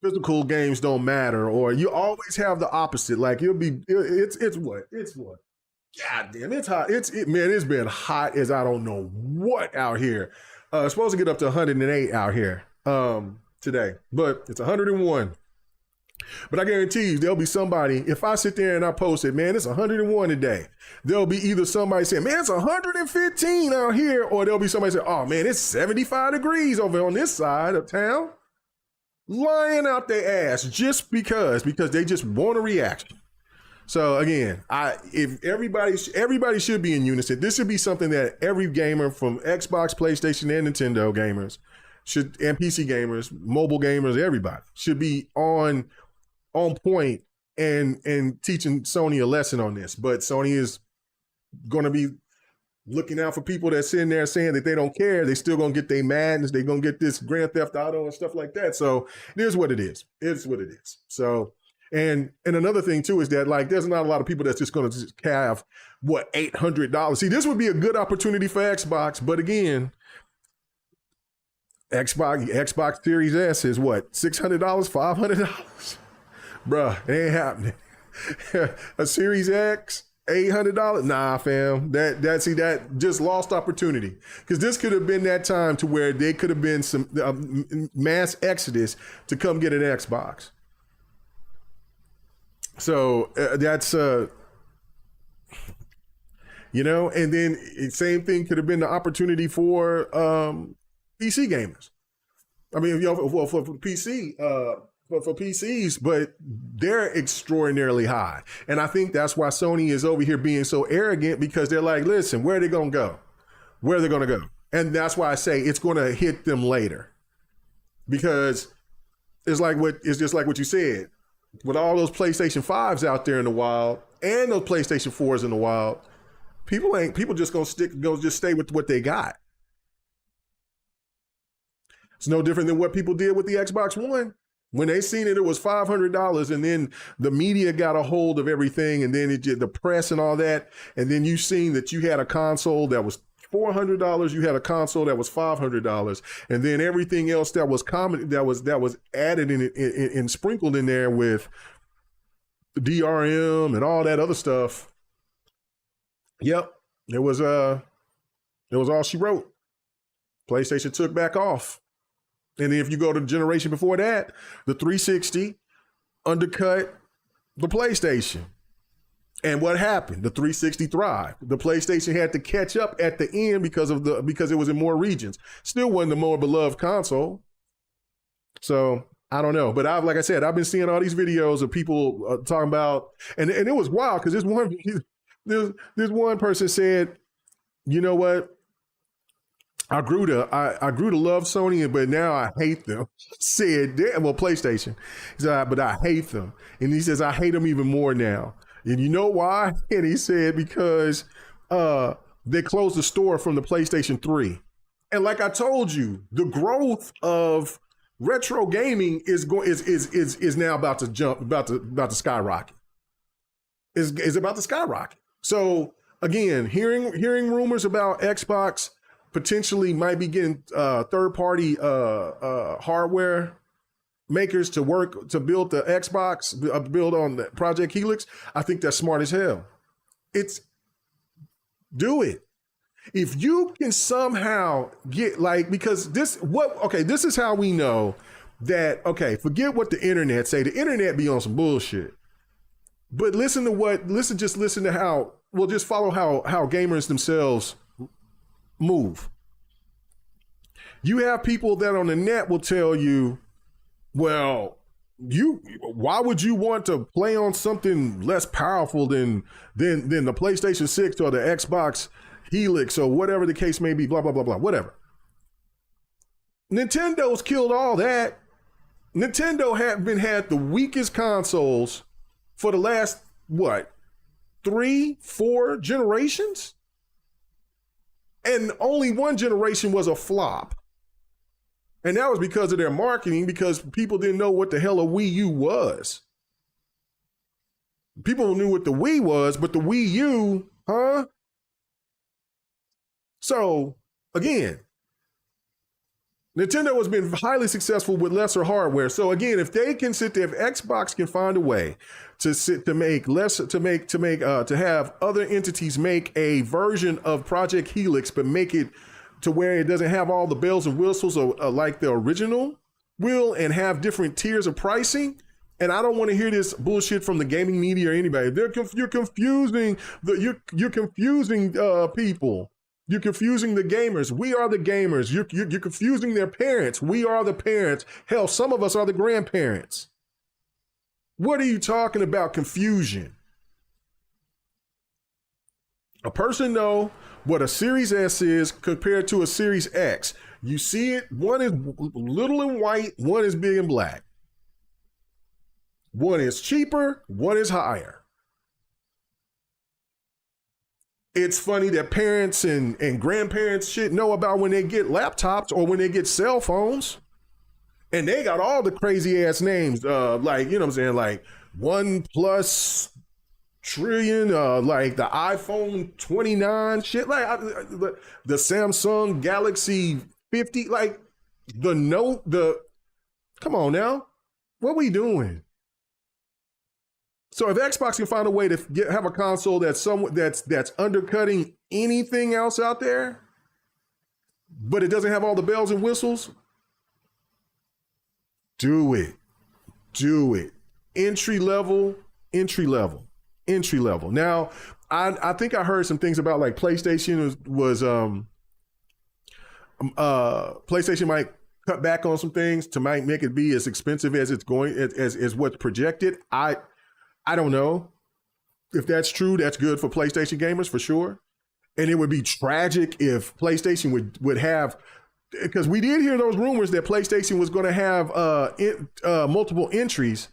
physical games don't matter, or you always have the opposite. Like it's what? God damn, it's hot. It's been hot as I don't know what out here. It's supposed to get up to 108 out here today, but it's 101. But I guarantee you, there'll be somebody, if I sit there and I post it, man, it's 101 today. There'll be either somebody saying, man, it's 115 out here, or there'll be somebody saying, oh, man, it's 75 degrees over on this side of town. Lying out their ass just because they just want a reaction. So again, if everybody should be in unison. This should be something that every gamer from Xbox, PlayStation, and Nintendo gamers should, and PC gamers, mobile gamers, everybody should be on point and teaching Sony a lesson on this. But Sony is going to be looking out for people that sitting there saying that they don't care. They still going to get their madness. They're going to get this Grand Theft Auto and stuff like that. So it is what it is. It's what it is. So, and another thing too is that, like, there's not a lot of people that's just going to have what, $800. See, this would be a good opportunity for Xbox, but again, Xbox Series S is what, $600, $500? Bruh, it ain't happening. A Series X, $800? Nah, fam. That just lost opportunity. Because this could have been that time to where they could have been some mass exodus to come get an Xbox. So that's and then same thing could have been the opportunity for PC gamers. I mean, for PC. For PCs, but they're extraordinarily high. And I think that's why Sony is over here being so arrogant, because they're like, listen, where are they going to go? Where are they going to go? And that's why I say it's going to hit them later, because it's just like what you said, with all those PlayStation 5s out there in the wild and those PlayStation 4s in the wild, people just going to stay with what they got. It's no different than what people did with the Xbox One. When they seen it was $500, and then the media got a hold of everything, and then the press and all that, and then you seen that you had a console that was $400, you had a console that was $500, and then everything else that was common that was added and sprinkled in there with DRM and all that other stuff. Yep, it was all she wrote. PlayStation took back off. And then if you go to the generation before that, the 360 undercut the PlayStation. And what happened? The 360 thrived. The PlayStation had to catch up at the end because it was in more regions. Still wasn't the more beloved console. So I don't know. But like I said, I've been seeing all these videos of people talking about, and it was wild because this one person said, you know what? I grew to love Sony, but now I hate them. Said, well, PlayStation. He said, but I hate them. And he says, I hate them even more now. And you know why? And he said, because they closed the store from the PlayStation 3. And like I told you, the growth of retro gaming is now about to skyrocket. Is about to skyrocket. So again, hearing rumors about Xbox potentially might be getting third-party hardware makers to work to build the Xbox, build on the Project Helix. I think that's smart as hell. Do it. If you can somehow get because this is how we know that, forget what the internet say. The internet be on some bullshit. But listen to how, just follow how gamers themselves move. You have people that on the net will tell you, well, why would you want to play on something less powerful than the PlayStation 6 or the Xbox Helix or whatever the case may be, blah, blah, blah, blah, whatever. Nintendo's killed all that. Nintendo had the weakest consoles for the last, 3-4 generations? And only one generation was a flop. And that was because of their marketing, because people didn't know what the hell a Wii U was. People knew what the Wii was, but the Wii U, huh? So, again, Nintendo has been highly successful with lesser hardware. So again, if they can sit there, if Xbox can find a way to have other entities make a version of Project Helix, but make it to where it doesn't have all the bells and whistles like the original will, and have different tiers of pricing, And I don't want to hear this bullshit from the gaming media or anybody. You're confusing you're confusing people. You're confusing the gamers. We are the gamers. You're confusing their parents. We are the parents. Hell, some of us are the grandparents. What are you talking about confusion? A person know what a Series S is compared to a Series X. You see it, one is little and white, one is big and black. One is cheaper, one is higher. It's funny that parents and grandparents shit know about when they get laptops or when they get cell phones. And they got all the crazy ass names, like, you know what I'm saying, like 1+ trillion, like the iPhone 29 shit, like the Samsung Galaxy 50, like the Note, come on now, what we doing? So if Xbox can find a way to have a console that's that's undercutting anything else out there, but it doesn't have all the bells and whistles, do it. Entry level. Now, I think I heard some things about like PlayStation was PlayStation might cut back on some things to might make it be as expensive as it's going as what's projected. I don't know if that's true. That's good for PlayStation gamers for sure. And it would be tragic if PlayStation would have, because we did hear those rumors that PlayStation was going to have multiple entries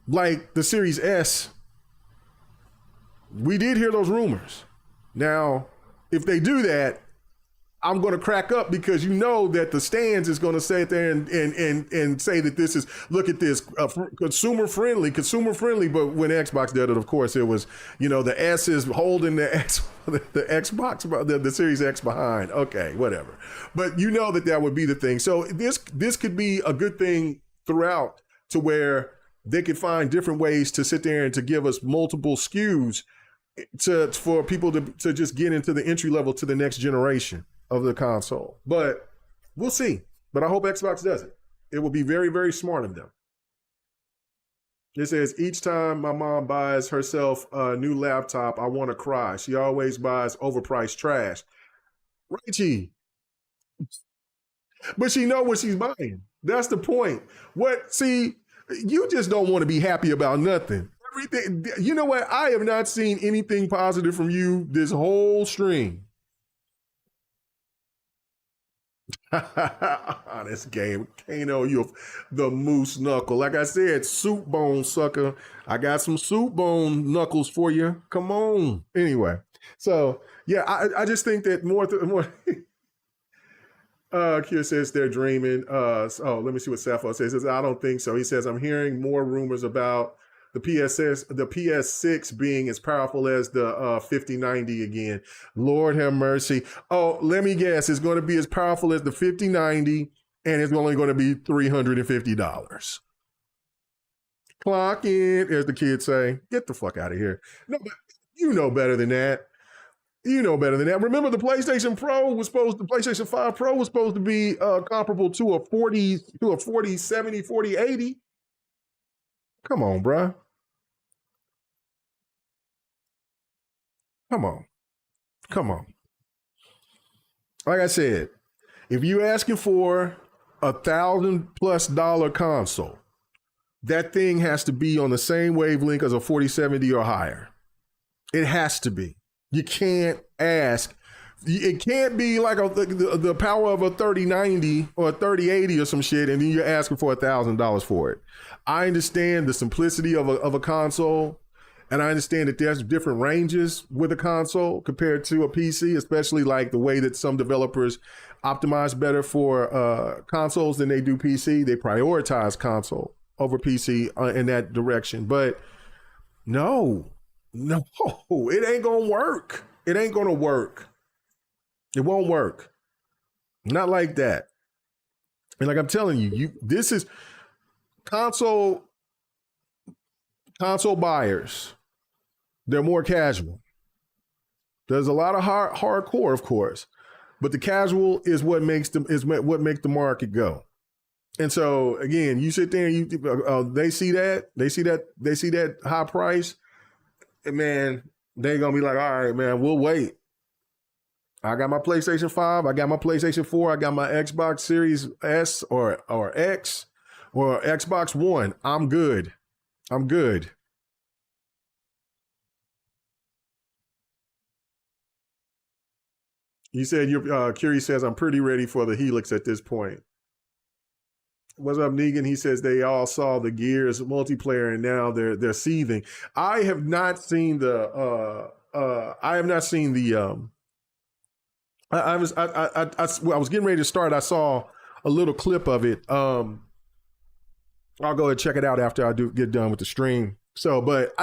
like the Series S. We did hear those rumors. Now, if they do that, I'm going to crack up, because you know that the stands is going to sit there and say that this is, look at this, consumer friendly. But when Xbox did it, of course, it was, you know, the S is holding the Xbox, the Series X behind. Okay, whatever. But you know that would be the thing. So this could be a good thing throughout, to where they could find different ways to sit there and to give us multiple SKUs for people to just get into the entry level to the next generation of the console. But we'll see. But I hope Xbox does it. It will be very, very smart of them. It says, each time my mom buys herself a new laptop, I want to cry. She always buys overpriced trash. Richie. But she know what she's buying. That's the point. See, you just don't want to be happy about nothing. Everything. You know what? I have not seen anything positive from you this whole stream. This game, Kano, you the moose knuckle. Like I said, soup bone sucker. I got some soup bone knuckles for you. Come on. Anyway, so yeah, I just think that more. Q says they're dreaming. Let me see what Sappho says. He says, I don't think so. He says, I'm hearing more rumors about the PS6 being as powerful as the 5090 again. Lord have mercy. Oh, let me guess. It's going to be as powerful as the 5090, and it's only going to be $350. Clock in, as the kids say. Get the fuck out of here. No, but you know better than that. Remember, the PlayStation 5 Pro was supposed to be comparable to a 4070, 4080. Come on, bruh. Come on. Like I said, if you're asking for $1,000+ console, that thing has to be on the same wavelength as a 4070 or higher. It has to be. You can't ask. It can't be like the power of a 3090 or a 3080 or some shit, and then you're asking for $1,000 for it. I understand the simplicity of a console, and I understand that there's different ranges with a console compared to a PC, especially like the way that some developers optimize better for consoles than they do PC. They prioritize console over PC in that direction. But no, it ain't gonna work. It ain't gonna work. It won't work. Not like that. And like I'm telling you, this is console buyers. They're more casual. There's a lot of hardcore, of course, but the casual is what makes the market go. And so again, you sit there and they see that high price, and man, they're gonna be like, all right, man, we'll wait. I got my PlayStation 5, I got my PlayStation 4, I got my Xbox Series S or X or Xbox One. I'm good. I'm good. You said you're Curie says I'm pretty ready for the Helix at this point. What's up, Negan? He says they all saw the Gears multiplayer and now they're seething. I have not seen the I have not seen the I was getting ready to start. I saw a little clip of it. I'll go ahead and check it out after I do get done with the stream. So, but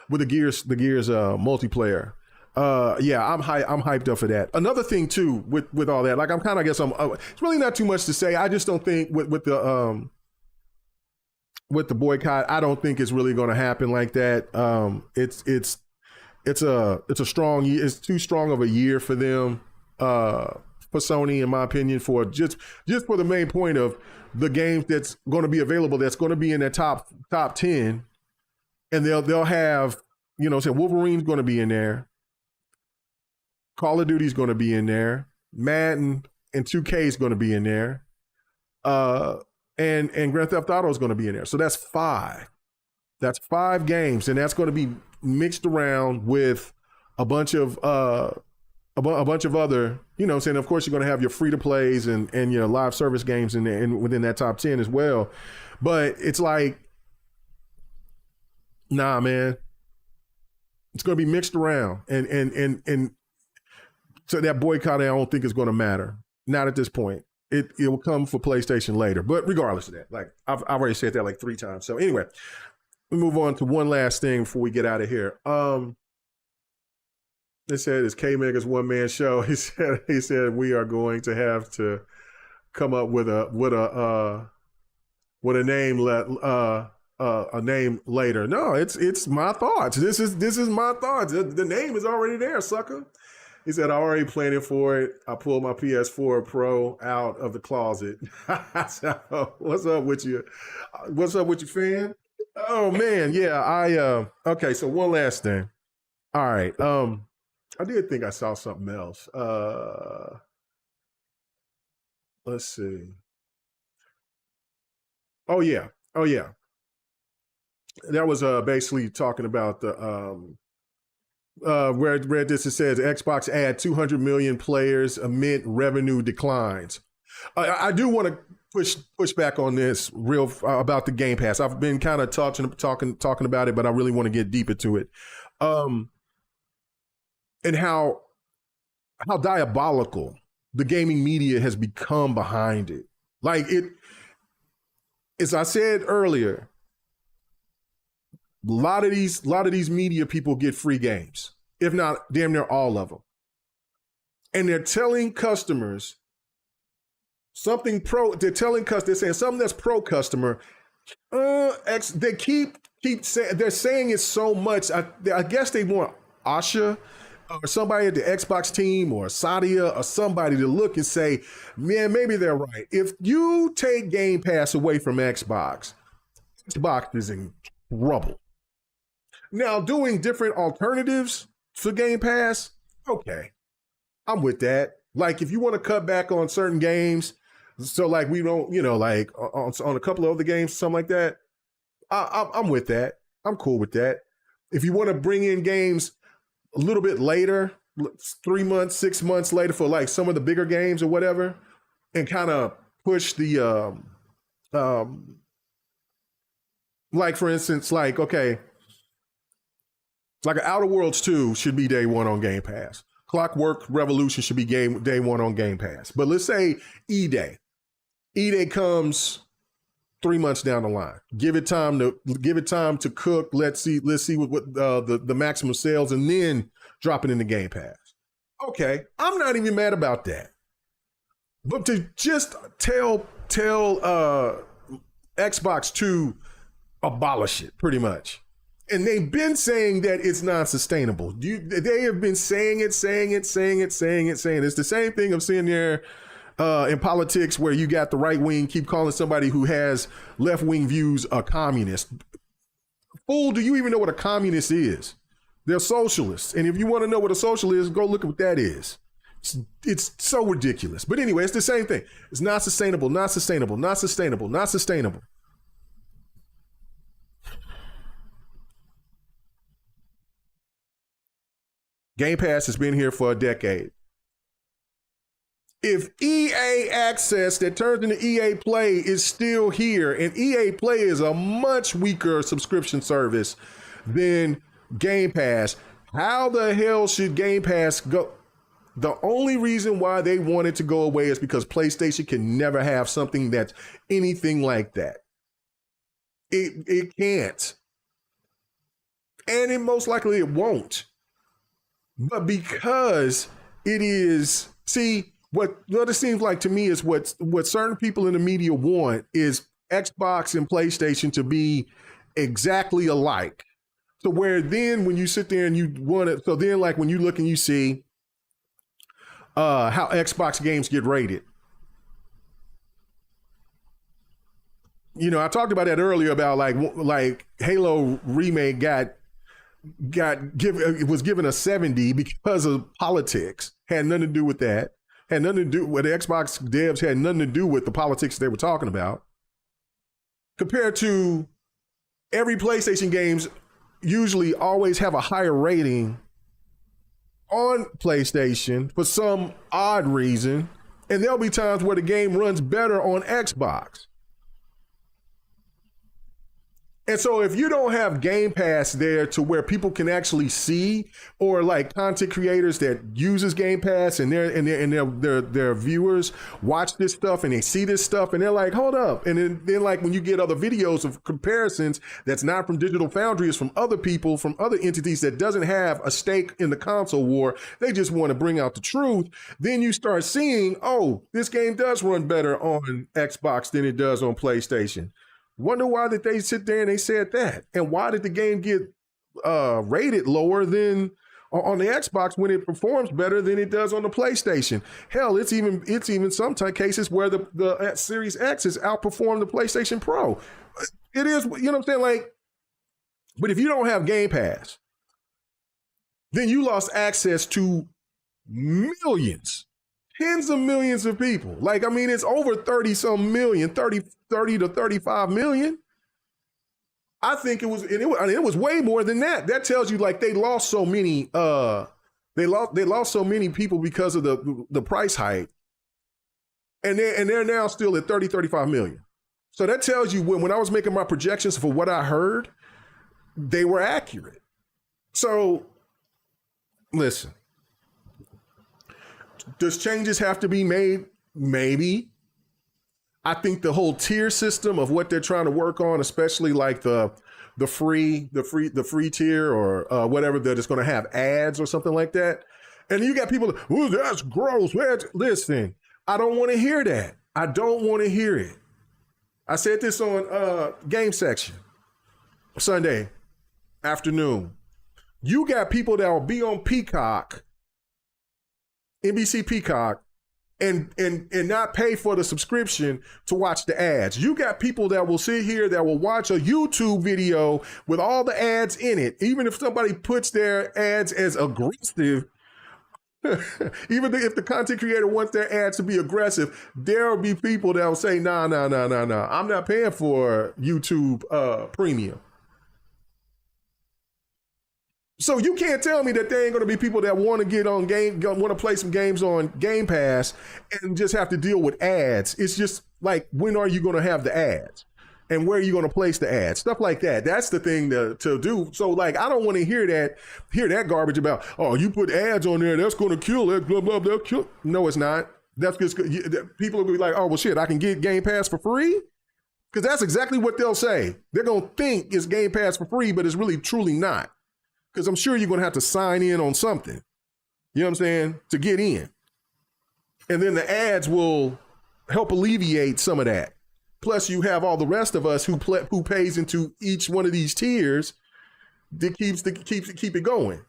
with the Gears multiplayer. Yeah, I'm hyped up for that. Another thing too with all that, like I'm kind of, I guess it's really not too much to say. I just don't think with the boycott, I don't think it's really going to happen like that. It's too strong of a year for them, for Sony, in my opinion, for just for the main point of the games that's going to be available, that's going to be in that top 10, and they'll have, say Wolverine's going to be in there. Call of Duty's going to be in there. Madden and 2K is going to be in there. And Grand Theft Auto is going to be in there. So that's 5. That's 5 games, and that's going to be mixed around with a bunch of other, saying, of course you're going to have your free to plays and your live service games and within that top 10 as well. But it's like, nah, man. It's going to be mixed around, and so that boycott, I don't think is going to matter. Not at this point. It will come for PlayStation later. But regardless of that, like I've already said that like 3 times. So anyway, we move on to one last thing before we get out of here. They said it's K-Mega's one-man show. He said we are going to have to come up with a name later. No, it's my thoughts. This is my thoughts. The name is already there, sucker. He said, I already planning for it. I pulled my PS4 Pro out of the closet. So, what's up with you? What's up with you, fan? Oh, man. Yeah, okay, so one last thing. All right. I did think I saw something else. Let's see. Oh, yeah. That was basically talking about the... read this, it says Xbox add 200 million players amid revenue declines. I do want to push back on this about the Game Pass. I've been kind of talking about it, but I really want to get deep into it. And how diabolical the gaming media has become behind it. Like as I said earlier, a lot of these media people get free games, if not damn near all of them. And they're telling customers something they're saying something that's pro customer. They keep saying, they're saying it so much. I guess they want Asha or somebody at the Xbox team or Sadia or somebody to look and say, man, maybe they're right. If you take Game Pass away from Xbox is in trouble. Now, doing different alternatives for Game Pass, okay, I'm with that. Like, if you want to cut back on certain games, so like we don't, like on a couple of other games, something like that, I'm with that. I'm cool with that. If you want to bring in games a little bit later, 3 months, 6 months later for like some of the bigger games or whatever, and kind of push the, like for instance, like, okay, like Outer Worlds 2 should be day one on Game Pass. Clockwork Revolution should be day one on Game Pass. But let's say E-Day. E-Day comes 3 months down the line. Give it time to cook. Let's see what the maximum sales, and then drop it in the Game Pass. Okay, I'm not even mad about that. But to just tell Xbox to abolish it, pretty much. And they've been saying that it's not sustainable. They have been saying it. It's the same thing of sitting there in politics where you got the right wing keep calling somebody who has left wing views a communist. Fool, do you even know what a communist is? They're socialists. And if you want to know what a socialist is, go look at what that is. It's so ridiculous. But anyway, it's the same thing. It's not sustainable, not sustainable, not sustainable, not sustainable. Game Pass has been here for a decade. If EA Access that turns into EA Play is still here, and EA Play is a much weaker subscription service than Game Pass, how the hell should Game Pass go? The only reason why they want it to go away is because PlayStation can never have something that's anything like that. It can't. And it most likely it won't. But because it is, see, what it seems like to me is what certain people in the media want is Xbox and PlayStation to be exactly alike. So where then when you sit there and you want it, so then like when you look and you see how Xbox games get rated. You know, I talked about that earlier about like Halo Remake was given a 70 because of politics. Had nothing to do with that. Had nothing to do with the Xbox devs, had nothing to do with the politics they were talking about. Compared to every PlayStation games usually always have a higher rating on PlayStation for some odd reason, and there'll be times where the game runs better on Xbox. And so if you don't have Game Pass there to where people can actually see, or like content creators that uses Game Pass and their viewers watch this stuff and they see this stuff and they're like, hold up. And then like when you get other videos of comparisons that's not from Digital Foundry, it's from other people, from other entities that doesn't have a stake in the console war, they just want to bring out the truth. Then you start seeing, oh, this game does run better on Xbox than it does on PlayStation. Wonder why did they sit there and they said that? And why did the game get rated lower than on the Xbox when it performs better than it does on the PlayStation? Hell, it's even some cases where the Series X has outperformed the PlayStation Pro. It is, you know what I'm saying? Like, but if you don't have Game Pass, then you lost access to millions, tens of millions of people. Like, I mean, it's over 30 some million, 30 to 35 million. I think it was way more than that. That tells you like they lost so many they lost so many people because of the price hike. And they're now still at 35 million. So that tells you when I was making my projections for what I heard, they were accurate. So listen. Does changes have to be made? Maybe. I think the whole tier system of what they're trying to work on, especially like the free tier or whatever that is going to have ads or something like that. And you got people, oh, that's gross. Listen, I don't want to hear that. I don't want to hear it. I said this on Game Section Sunday afternoon. You got people that will be on Peacock, NBC Peacock, and not pay for the subscription to watch the ads. You got people that will sit here that will watch a YouTube video with all the ads in it. Even if somebody puts their ads as aggressive, even if the content creator wants their ads to be aggressive, there will be people that will say, nah, I'm not paying for YouTube Premium. So you can't tell me that there ain't going to be people that want to get on want to play some games on Game Pass and just have to deal with ads. It's just like, when are you going to have the ads? And where are you going to place the ads? Stuff like that. That's the thing to do. So like, I don't want to hear that garbage about, oh, you put ads on there, that's going to kill it, blah, blah, blah. Kill. No, it's not. That's just, people will be like, oh, well, shit, I can get Game Pass for free? Because that's exactly what they'll say. They're going to think it's Game Pass for free, but it's really truly not. Because I'm sure you're going to have to sign in on something, you know what I'm saying, to get in. And then the ads will help alleviate some of that. Plus, you have all the rest of us who pays into each one of these tiers that keep it going.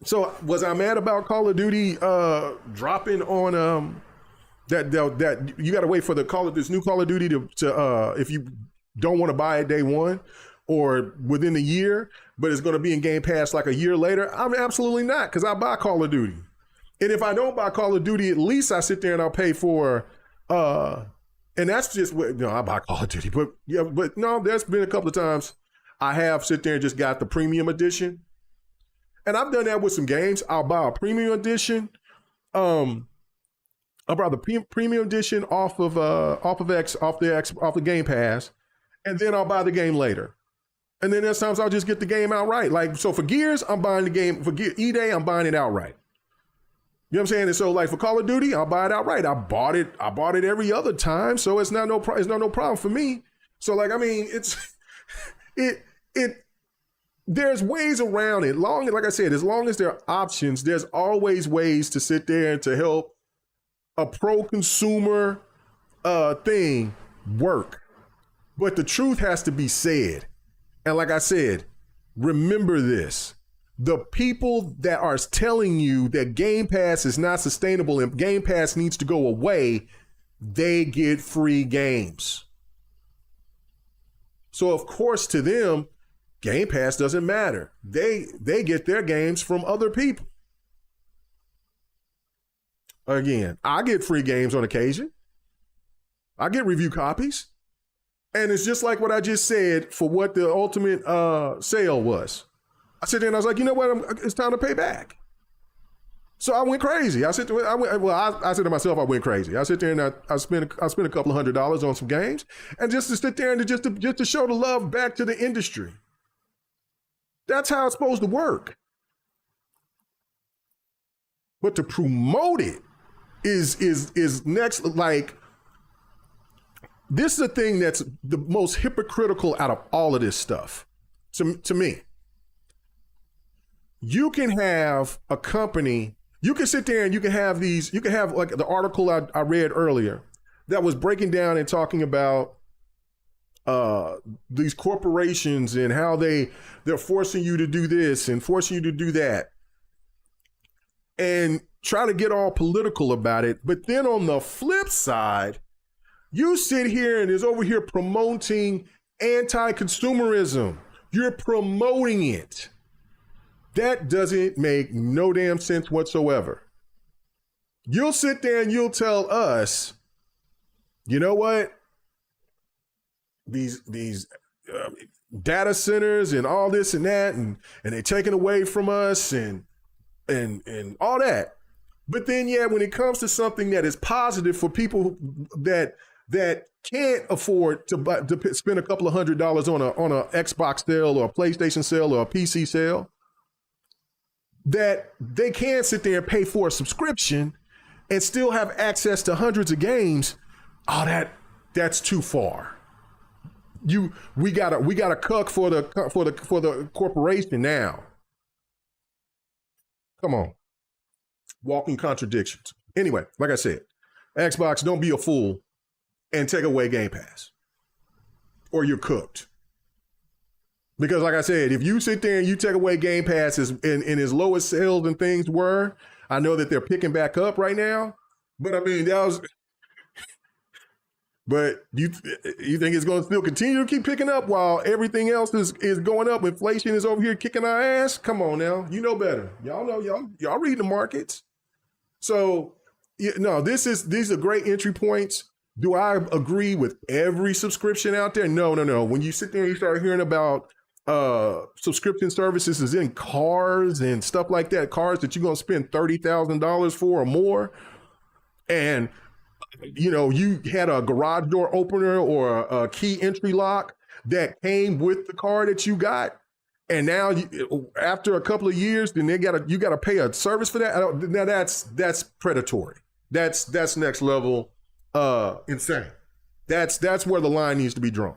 So was I mad about Call of Duty dropping on that you got to wait for this new Call of Duty to if you don't want to buy it day one or within a year, but it's going to be in Game Pass like a year later? I'm absolutely not, because I buy Call of Duty. And if I don't buy Call of Duty, at least I sit there and I'll pay for and that's just what, I buy Call of Duty. But no, there's been a couple of times I have sit there and just got the premium edition. And I've done that with some games. I'll buy a premium edition. I'll buy the premium edition off the Game Pass, and then I'll buy the game later. And then there's times I'll just get the game outright. Like, so for Gears, I'm buying the game. For E-Day, I'm buying it outright. You know what I'm saying? And so, like, for Call of Duty, I'll buy it outright. I bought it every other time, so it's not no problem for me. So, like, I mean, there's ways around it. Like I said, as long as there are options, there's always ways to sit there and to help a pro-consumer thing work. But the truth has to be said. And like I said, remember this. The people that are telling you that Game Pass is not sustainable and Game Pass needs to go away, they get free games. So of course to them, Game Pass doesn't matter. They get their games from other people. Again, I get free games on occasion. I get review copies. And it's just like what I just said for what the ultimate sale was. I sit there and I was like, you know what? It's time to pay back. So I went crazy. I said to myself, I went crazy. I sit there and I spent a couple of $100s on some games, and just to sit there and just to show the love back to the industry. That's how it's supposed to work. But to promote it is next. Like, this is the thing that's the most hypocritical out of all of this stuff. To me, you can have a company. You can sit there and you can have like the article I read earlier that was breaking down and talking about these corporations and how they're forcing you to do this and forcing you to do that, and try to get all political about it. But then on the flip side, you sit here and is over here promoting anti-consumerism. You're promoting it. That doesn't make no damn sense whatsoever. You'll sit there and you'll tell us, you know what? These data centers and all this and that, and they're taking away from us and all that. But then, yeah, when it comes to something that is positive for people that can't afford to spend a couple of $100s on a Xbox sale or a PlayStation sale or a PC sale, that they can sit there and pay for a subscription and still have access to hundreds of games. Oh, that's too far. We got a cuck for the corporation now. Come on. Walking contradictions. Anyway, like I said, Xbox, don't be a fool and take away Game Pass, or you're cooked. Because like I said, if you sit there and you take away Game Pass in as low as sales and things were, I know that they're picking back up right now, but I mean, but you think it's going to still continue to keep picking up while everything else is going up? Inflation is over here kicking our ass. Come on now, you know better. Y'all know, y'all read the markets. So no, these are great entry points. Do I agree with every subscription out there? No. When you sit there and you start hearing about subscription services is in cars and stuff like that, cars that you're going to spend $30,000 for or more, and you had a garage door opener or a key entry lock that came with the car that you got, and now after a couple of years, then you got to pay a service for that. Now that's predatory. That's next level insane. That's where the line needs to be drawn.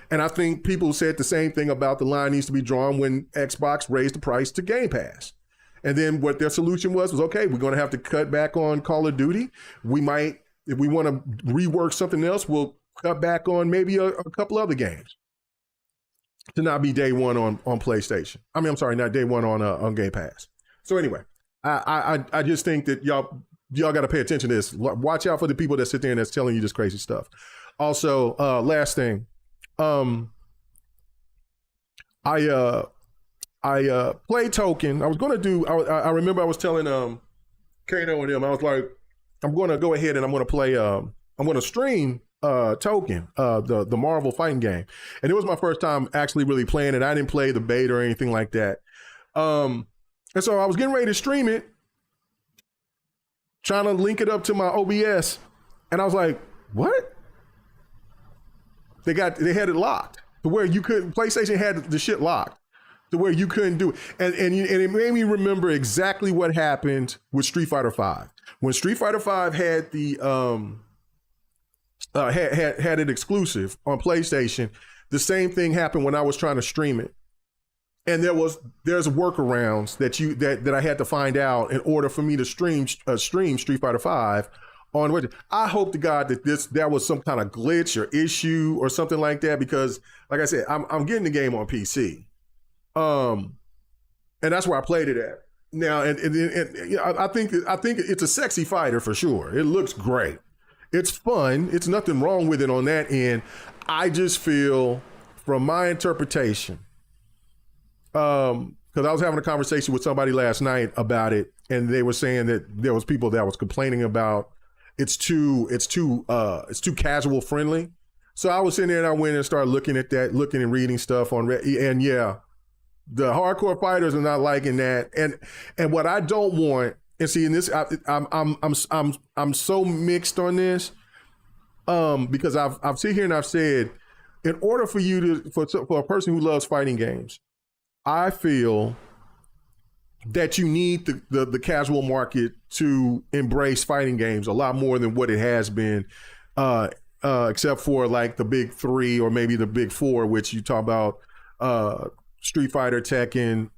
And I think people said the same thing about the line needs to be drawn when Xbox raised the price to Game Pass. And then what their solution was okay, we're going to have to cut back on Call of Duty. We might, if we want to rework something else, we'll cut back on maybe a couple other games to not be day one on PlayStation. I'm sorry, not day one on Game Pass. So anyway, I just think that y'all got to pay attention to this. Watch out for the people that sit there and that's telling you this crazy stuff. Also, last thing, I played Token. I was going to do. I remember I was telling Kano and them. I was like, I'm going to go ahead and I'm going to play. I'm going to stream Token, the Marvel fighting game, and it was my first time actually really playing it. I didn't play the beta or anything like that. And so I was getting ready to stream it, trying to link it up to my OBS, and I was like, what? They had it locked to where you couldn't. PlayStation had the shit locked to where you couldn't do it, and it made me remember exactly what happened with Street Fighter V. When Street Fighter V had the had it exclusive on PlayStation, the same thing happened when I was trying to stream it. And there's workarounds that I had to find out in order for me to stream Street Fighter V on what I hope to God that was some kind of glitch or issue or something like that, because like I said, I'm getting the game on PC. And that's where I played it at. Now and I think it's a sexy fighter for sure. It looks great. It's fun. It's nothing wrong with it on that end. I just feel, from my interpretation, because I was having a conversation with somebody last night about it, and they were saying that there was people that was complaining about it's too casual friendly. So I was sitting there and I went and started looking and reading stuff on and yeah, the hardcore fighters are not liking that. And what I don't want, and see, in this, I'm so mixed on this, because I've sit here and I've said, in order for you to for a person who loves fighting games, I feel that you need the casual market to embrace fighting games a lot more than what it has been, except for like the big three or maybe the big four, which you talk about, Street Fighter, Tekken,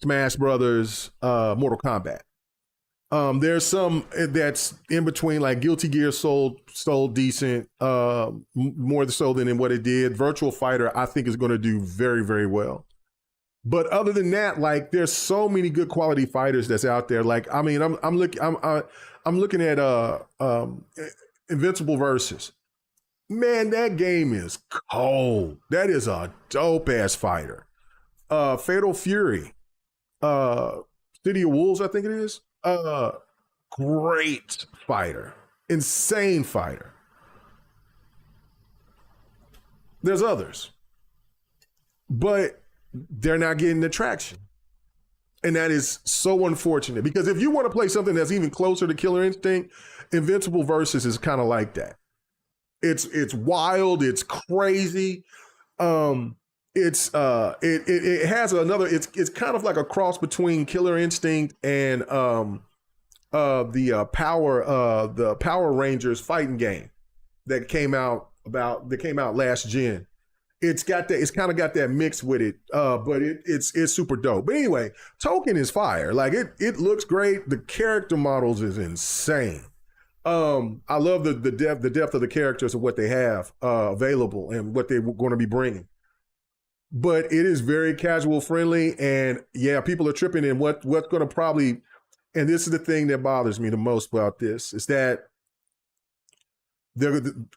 Smash Brothers, Mortal Kombat. There's some that's in between, like Guilty Gear sold decent, more so than in what it did. Virtual Fighter, I think, is going to do very, very well. But other than that, like, there's so many good quality fighters that's out there. Like, I mean, I'm looking at Invincible Versus. Man, that game is cold. That is a dope ass fighter. Fatal Fury, City of Wolves, I think it is. Great fighter, insane fighter. There's others, but they're not getting the traction. And that is so unfortunate, because if you want to play something that's even closer to Killer Instinct, Invincible Versus is kind of like that. It's wild, it's crazy. It has another, it's kind of like a cross between Killer Instinct and the Power Rangers fighting game that came out last gen. It's kind of got that mix with it, but it's super dope. But anyway, Token is fire. Like, it looks great. The character models is insane. I love the depth of the characters of what they have available and what they're going to be bringing. But it is very casual friendly, and yeah, people are tripping in what's going to probably, and this is the thing that bothers me the most about this, is that the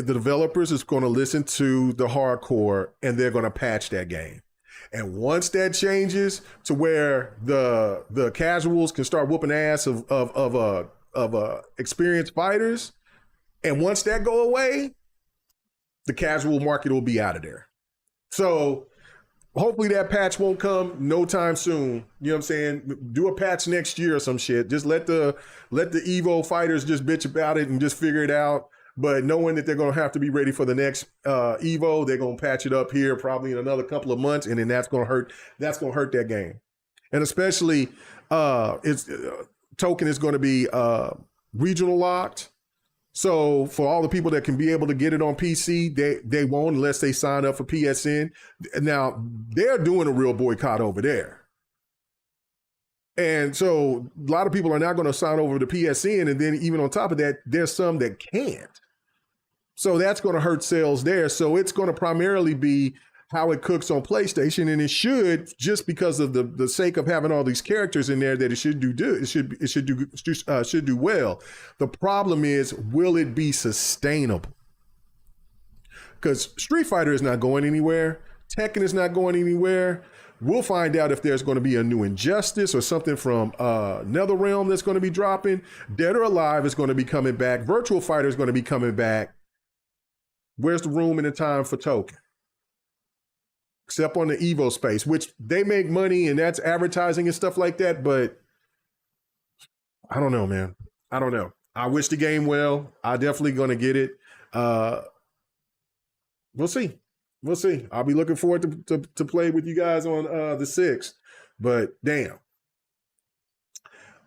developers is going to listen to the hardcore and they're going to patch that game. And once that changes to where the casuals can start whooping ass of experienced fighters, and once that go away, the casual market will be out of there. So hopefully that patch won't come no time soon. You know what I'm saying? Do a patch next year or some shit. Just let the Evo fighters just bitch about it and just figure it out. But knowing that they're going to have to be ready for the next Evo, they're going to patch it up here probably in another couple of months, and then that's going to hurt that game. And especially Token is going to be regional locked. So for all the people that can be able to get it on PC, they won't unless they sign up for PSN. Now, they're doing a real boycott over there. And so a lot of people are now going to sign over to PSN, and then even on top of that, there's some that can't. So that's going to hurt sales there. So it's going to primarily be how it cooks on PlayStation, and it should, just because of the sake of having all these characters in there, that it should do well. The problem is, will it be sustainable? Because Street Fighter is not going anywhere. Tekken is not going anywhere. We'll find out if there's going to be a new Injustice or something from NetherRealm that's going to be dropping. Dead or Alive is going to be coming back. Virtual Fighter is going to be coming back. Where's the room and the time for Token? Except on the Evo space, which they make money and that's advertising and stuff like that. But I don't know, man. I don't know. I wish the game well. I definitely going to get it. We'll see. We'll see. I'll be looking forward to play with you guys on the 6th. But damn.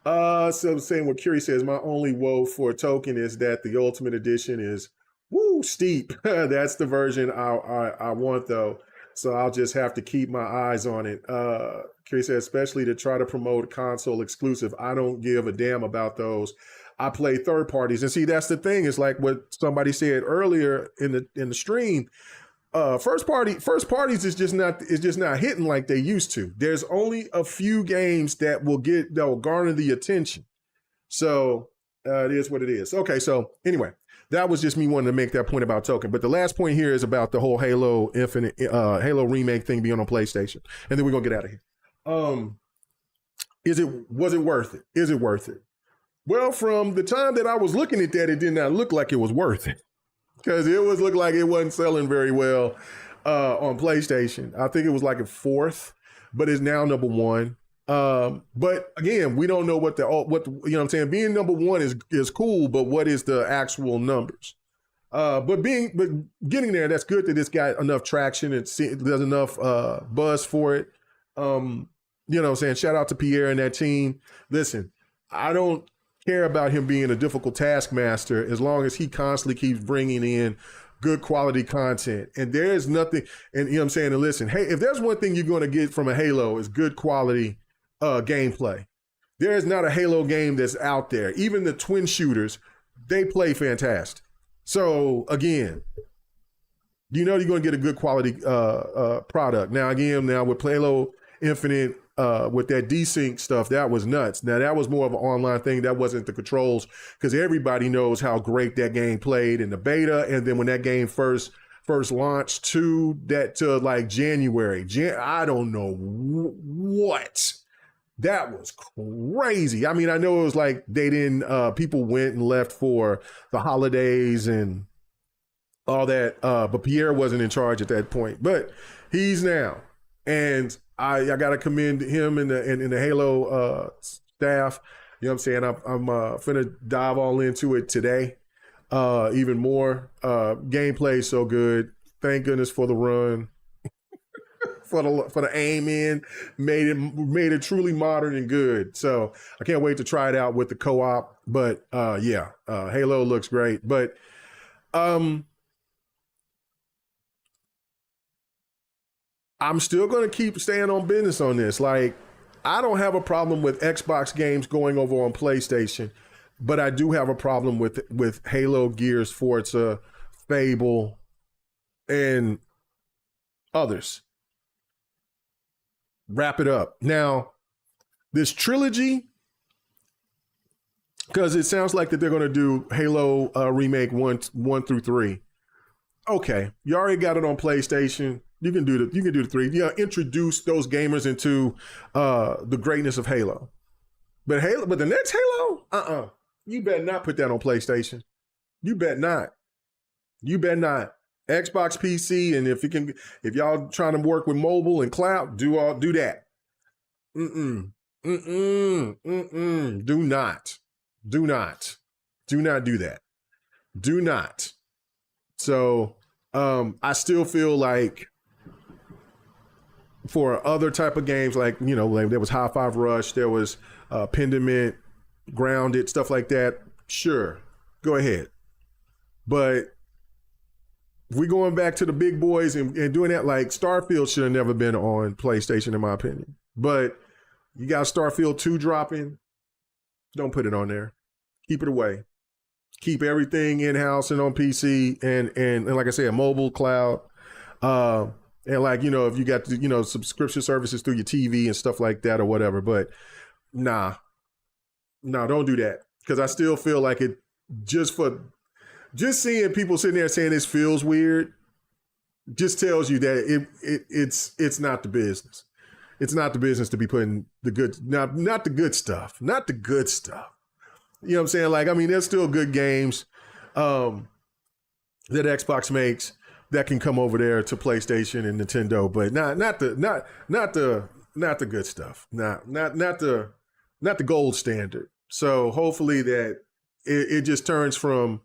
So saying what Curie says, my only woe for Token is that the Ultimate Edition is steep. That's the version I want though. So I'll just have to keep my eyes on it. Curie says, especially to try to promote console exclusive. I don't give a damn about those. I play third parties. And see, that's the thing. It's like what somebody said earlier in the stream. First parties is just not hitting like they used to. There's only a few games that will garner the attention. So it is what it is. Okay, so anyway, that was just me wanting to make that point about Token. But the last point here is about the whole Halo Infinite, Halo remake thing being on PlayStation, and then we're gonna get out of here. Was it worth it? Is it worth it? Well, from the time that I was looking at that, it did not look like it was worth it. Because it looked like it wasn't selling very well on PlayStation. I think it was like a 4th, but it's now number 1. But again, we don't know what you know what I'm saying. Being number 1 is cool, but what is the actual numbers? But getting there, that's good that it's got enough traction. There's enough buzz for it. You know what I'm saying? Shout out to Pierre and that team. Listen, I don't care about him being a difficult taskmaster as long as he constantly keeps bringing in good quality content. And there's nothing, and you know what I'm saying? And listen, hey, if there's one thing you're going to get from a Halo is good quality gameplay. There is not a Halo game that's out there. Even the twin shooters, they play fantastic. So again, you know you're going to get a good quality product. Now with Halo Infinite, with that desync stuff, that was nuts. Now that was more of an online thing. That wasn't the controls, because everybody knows how great that game played in the beta. And then when that game first launched to like January, I don't know what. That was crazy. I mean, I know it was like they didn't, people went and left for the holidays and all that. But Pierre wasn't in charge at that point, but he's now. And I got to commend him and the Halo staff. You know what I'm saying? I'm finna dive all into it today. Even more. Gameplay is so good. Thank goodness for the run. for the aim in. Made it truly modern and good. So I can't wait to try it out with the co-op. But Halo looks great. But I'm still going to keep staying on business on this. Like, I don't have a problem with Xbox games going over on PlayStation, but I do have a problem with Halo, Gears, Forza, Fable, and others. Wrap it up. Now, this trilogy, because it sounds like that they're going to do Halo remake 1 through 3. Okay, you already got it on PlayStation. You can do the 3. Yeah, introduce those gamers into the greatness of Halo. But the next Halo, you better not put that on PlayStation. You bet not. You bet not. Xbox, PC, and if y'all trying to work with mobile and cloud, do that. Do not do that. Do not. So I still feel like for other type of games, like, you know, like there was High Five Rush, there was Pendiment, Grounded, stuff like that. Sure, go ahead. But if we going back to the big boys and doing that, like Starfield should have never been on PlayStation, in my opinion. But you got Starfield 2 dropping, don't put it on there. Keep it away. Keep everything in-house and on PC and like I said, mobile, cloud. And like, if you got subscription services through your TV and stuff like that or whatever. But nah, no, don't do that. Because I still feel like it just seeing people sitting there saying this feels weird just tells you that it's not the business. It's not the business to be putting the good, not the good stuff, not the good stuff. You know what I'm saying? Like, I mean, there's still good games that Xbox makes that can come over there to PlayStation and Nintendo, but not the good stuff. Not the gold standard. So hopefully that it just turns from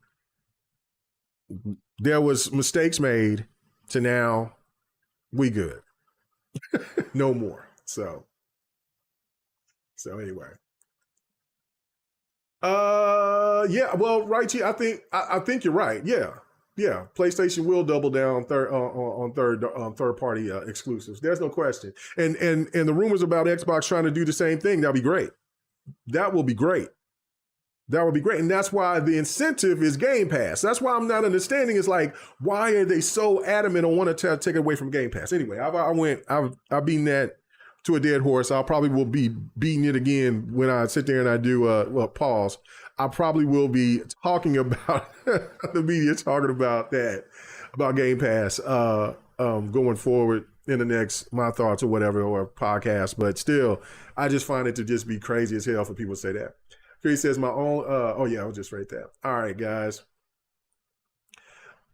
there was mistakes made to now we good. No more. So anyway. Yeah, well, right here, I think you're right. Yeah. PlayStation will double down on third party exclusives. There's no question. And the rumors about Xbox trying to do the same thing, that'll be great. That will be great. That would be great. And that's why the incentive is Game Pass. That's why I'm not understanding. It's like, why are they so adamant on wanting to take it away from Game Pass? Anyway, I've beaten that to a dead horse. I probably will be beating it again when I sit there and I do, pause. I probably will be talking about the media talking about that, about Game Pass going forward in the next My Thoughts or whatever, or podcast. But still, I just find it to just be crazy as hell for people to say that. Chris says my own. Oh yeah, I'll just write that. All right, guys.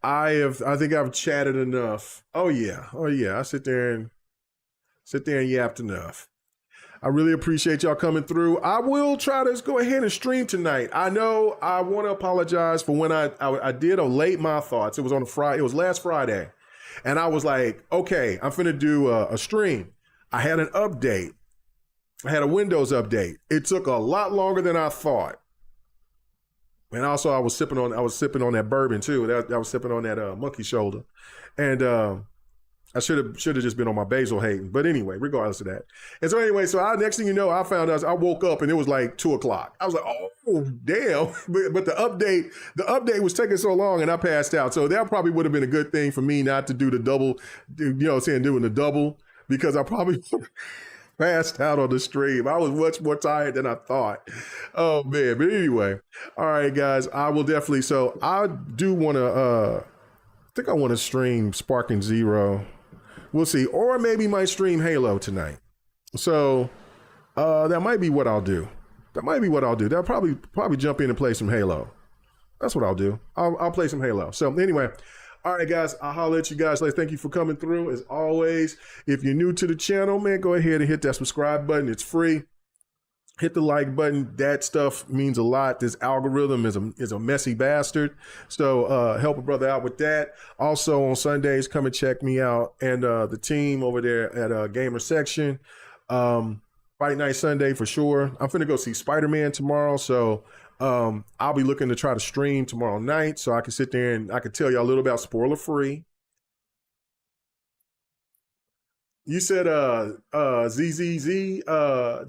I think I've chatted enough. Oh yeah. I sit there and yapped enough. I really appreciate y'all coming through. I will try to go ahead and stream tonight. I know I want to apologize for when I did a late My Thoughts. It was on a Friday. It was last Friday, and I was like, okay, I'm finna do a stream. I had an update. I had a Windows update. It took a lot longer than I thought. And also I was sipping on that bourbon too. I was sipping on that monkey shoulder. And I should have just been on my basil hating. But anyway, regardless of that. And so anyway, next thing you know, I found out I woke up and it was like 2:00. I was like, oh damn. But the update was taking so long and I passed out. So that probably would have been a good thing for me not to do the double, doing the double, because I probably passed out on the stream. I was much more tired than I thought. Oh man. But anyway, all right, guys, I will definitely. So I do want to, I think I want to stream Sparking Zero. We'll see. Or maybe might stream Halo tonight. So that might be what I'll do. I'll probably jump in and play some Halo. That's what I'll do. I'll play some Halo. So anyway, all right, guys, I'll holler at you guys later. Thank you for coming through. As always, if you're new to the channel, man, go ahead and hit that subscribe button. It's free. Hit the like button. That stuff means a lot. This algorithm is a messy bastard. So help a brother out with that. Also on Sundays, come and check me out and the team over there at Gamer Section. Fight Night Sunday for sure. I'm finna go see Spider-Man tomorrow. So I'll be looking to try to stream tomorrow night so I can sit there and I can tell y'all a little about spoiler free. You said ZZZ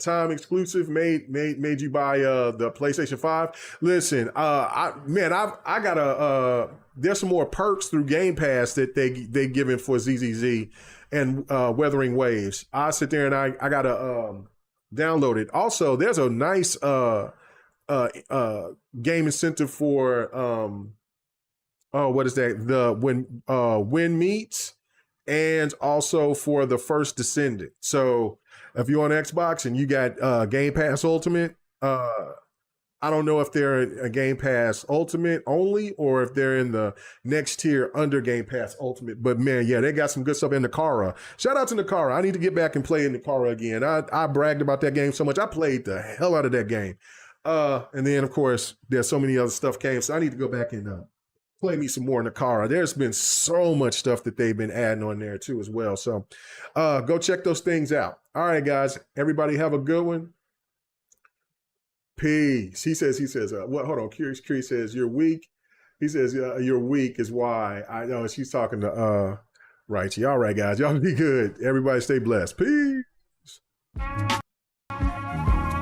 time exclusive made you buy the PlayStation 5. Listen, I got there's some more perks through Game Pass that they giving for ZZZ and Weathering Waves. I sit there and I gotta download it. Also, there's a nice game incentive for what is that? When Meets, and also for the First Descendant. So if you're on Xbox and you got Game Pass Ultimate, I don't know if they're a Game Pass Ultimate only or if they're in the next tier under Game Pass Ultimate. But man, yeah, they got some good stuff in Nakara. Shout out to Nakara. I need to get back and play in Nakara again. I bragged about that game so much. I played the hell out of that game. And then of course there's so many other stuff came. So I need to go back and play me some more Nakara. There's been so much stuff that they've been adding on there too as well. So go check those things out. All right, guys. Everybody have a good one. Peace. He says, what? Hold on. Curious says, you're weak. He says, you're weak is why. I know she's talking to Righty. All right, guys. Y'all be good. Everybody stay blessed. Peace.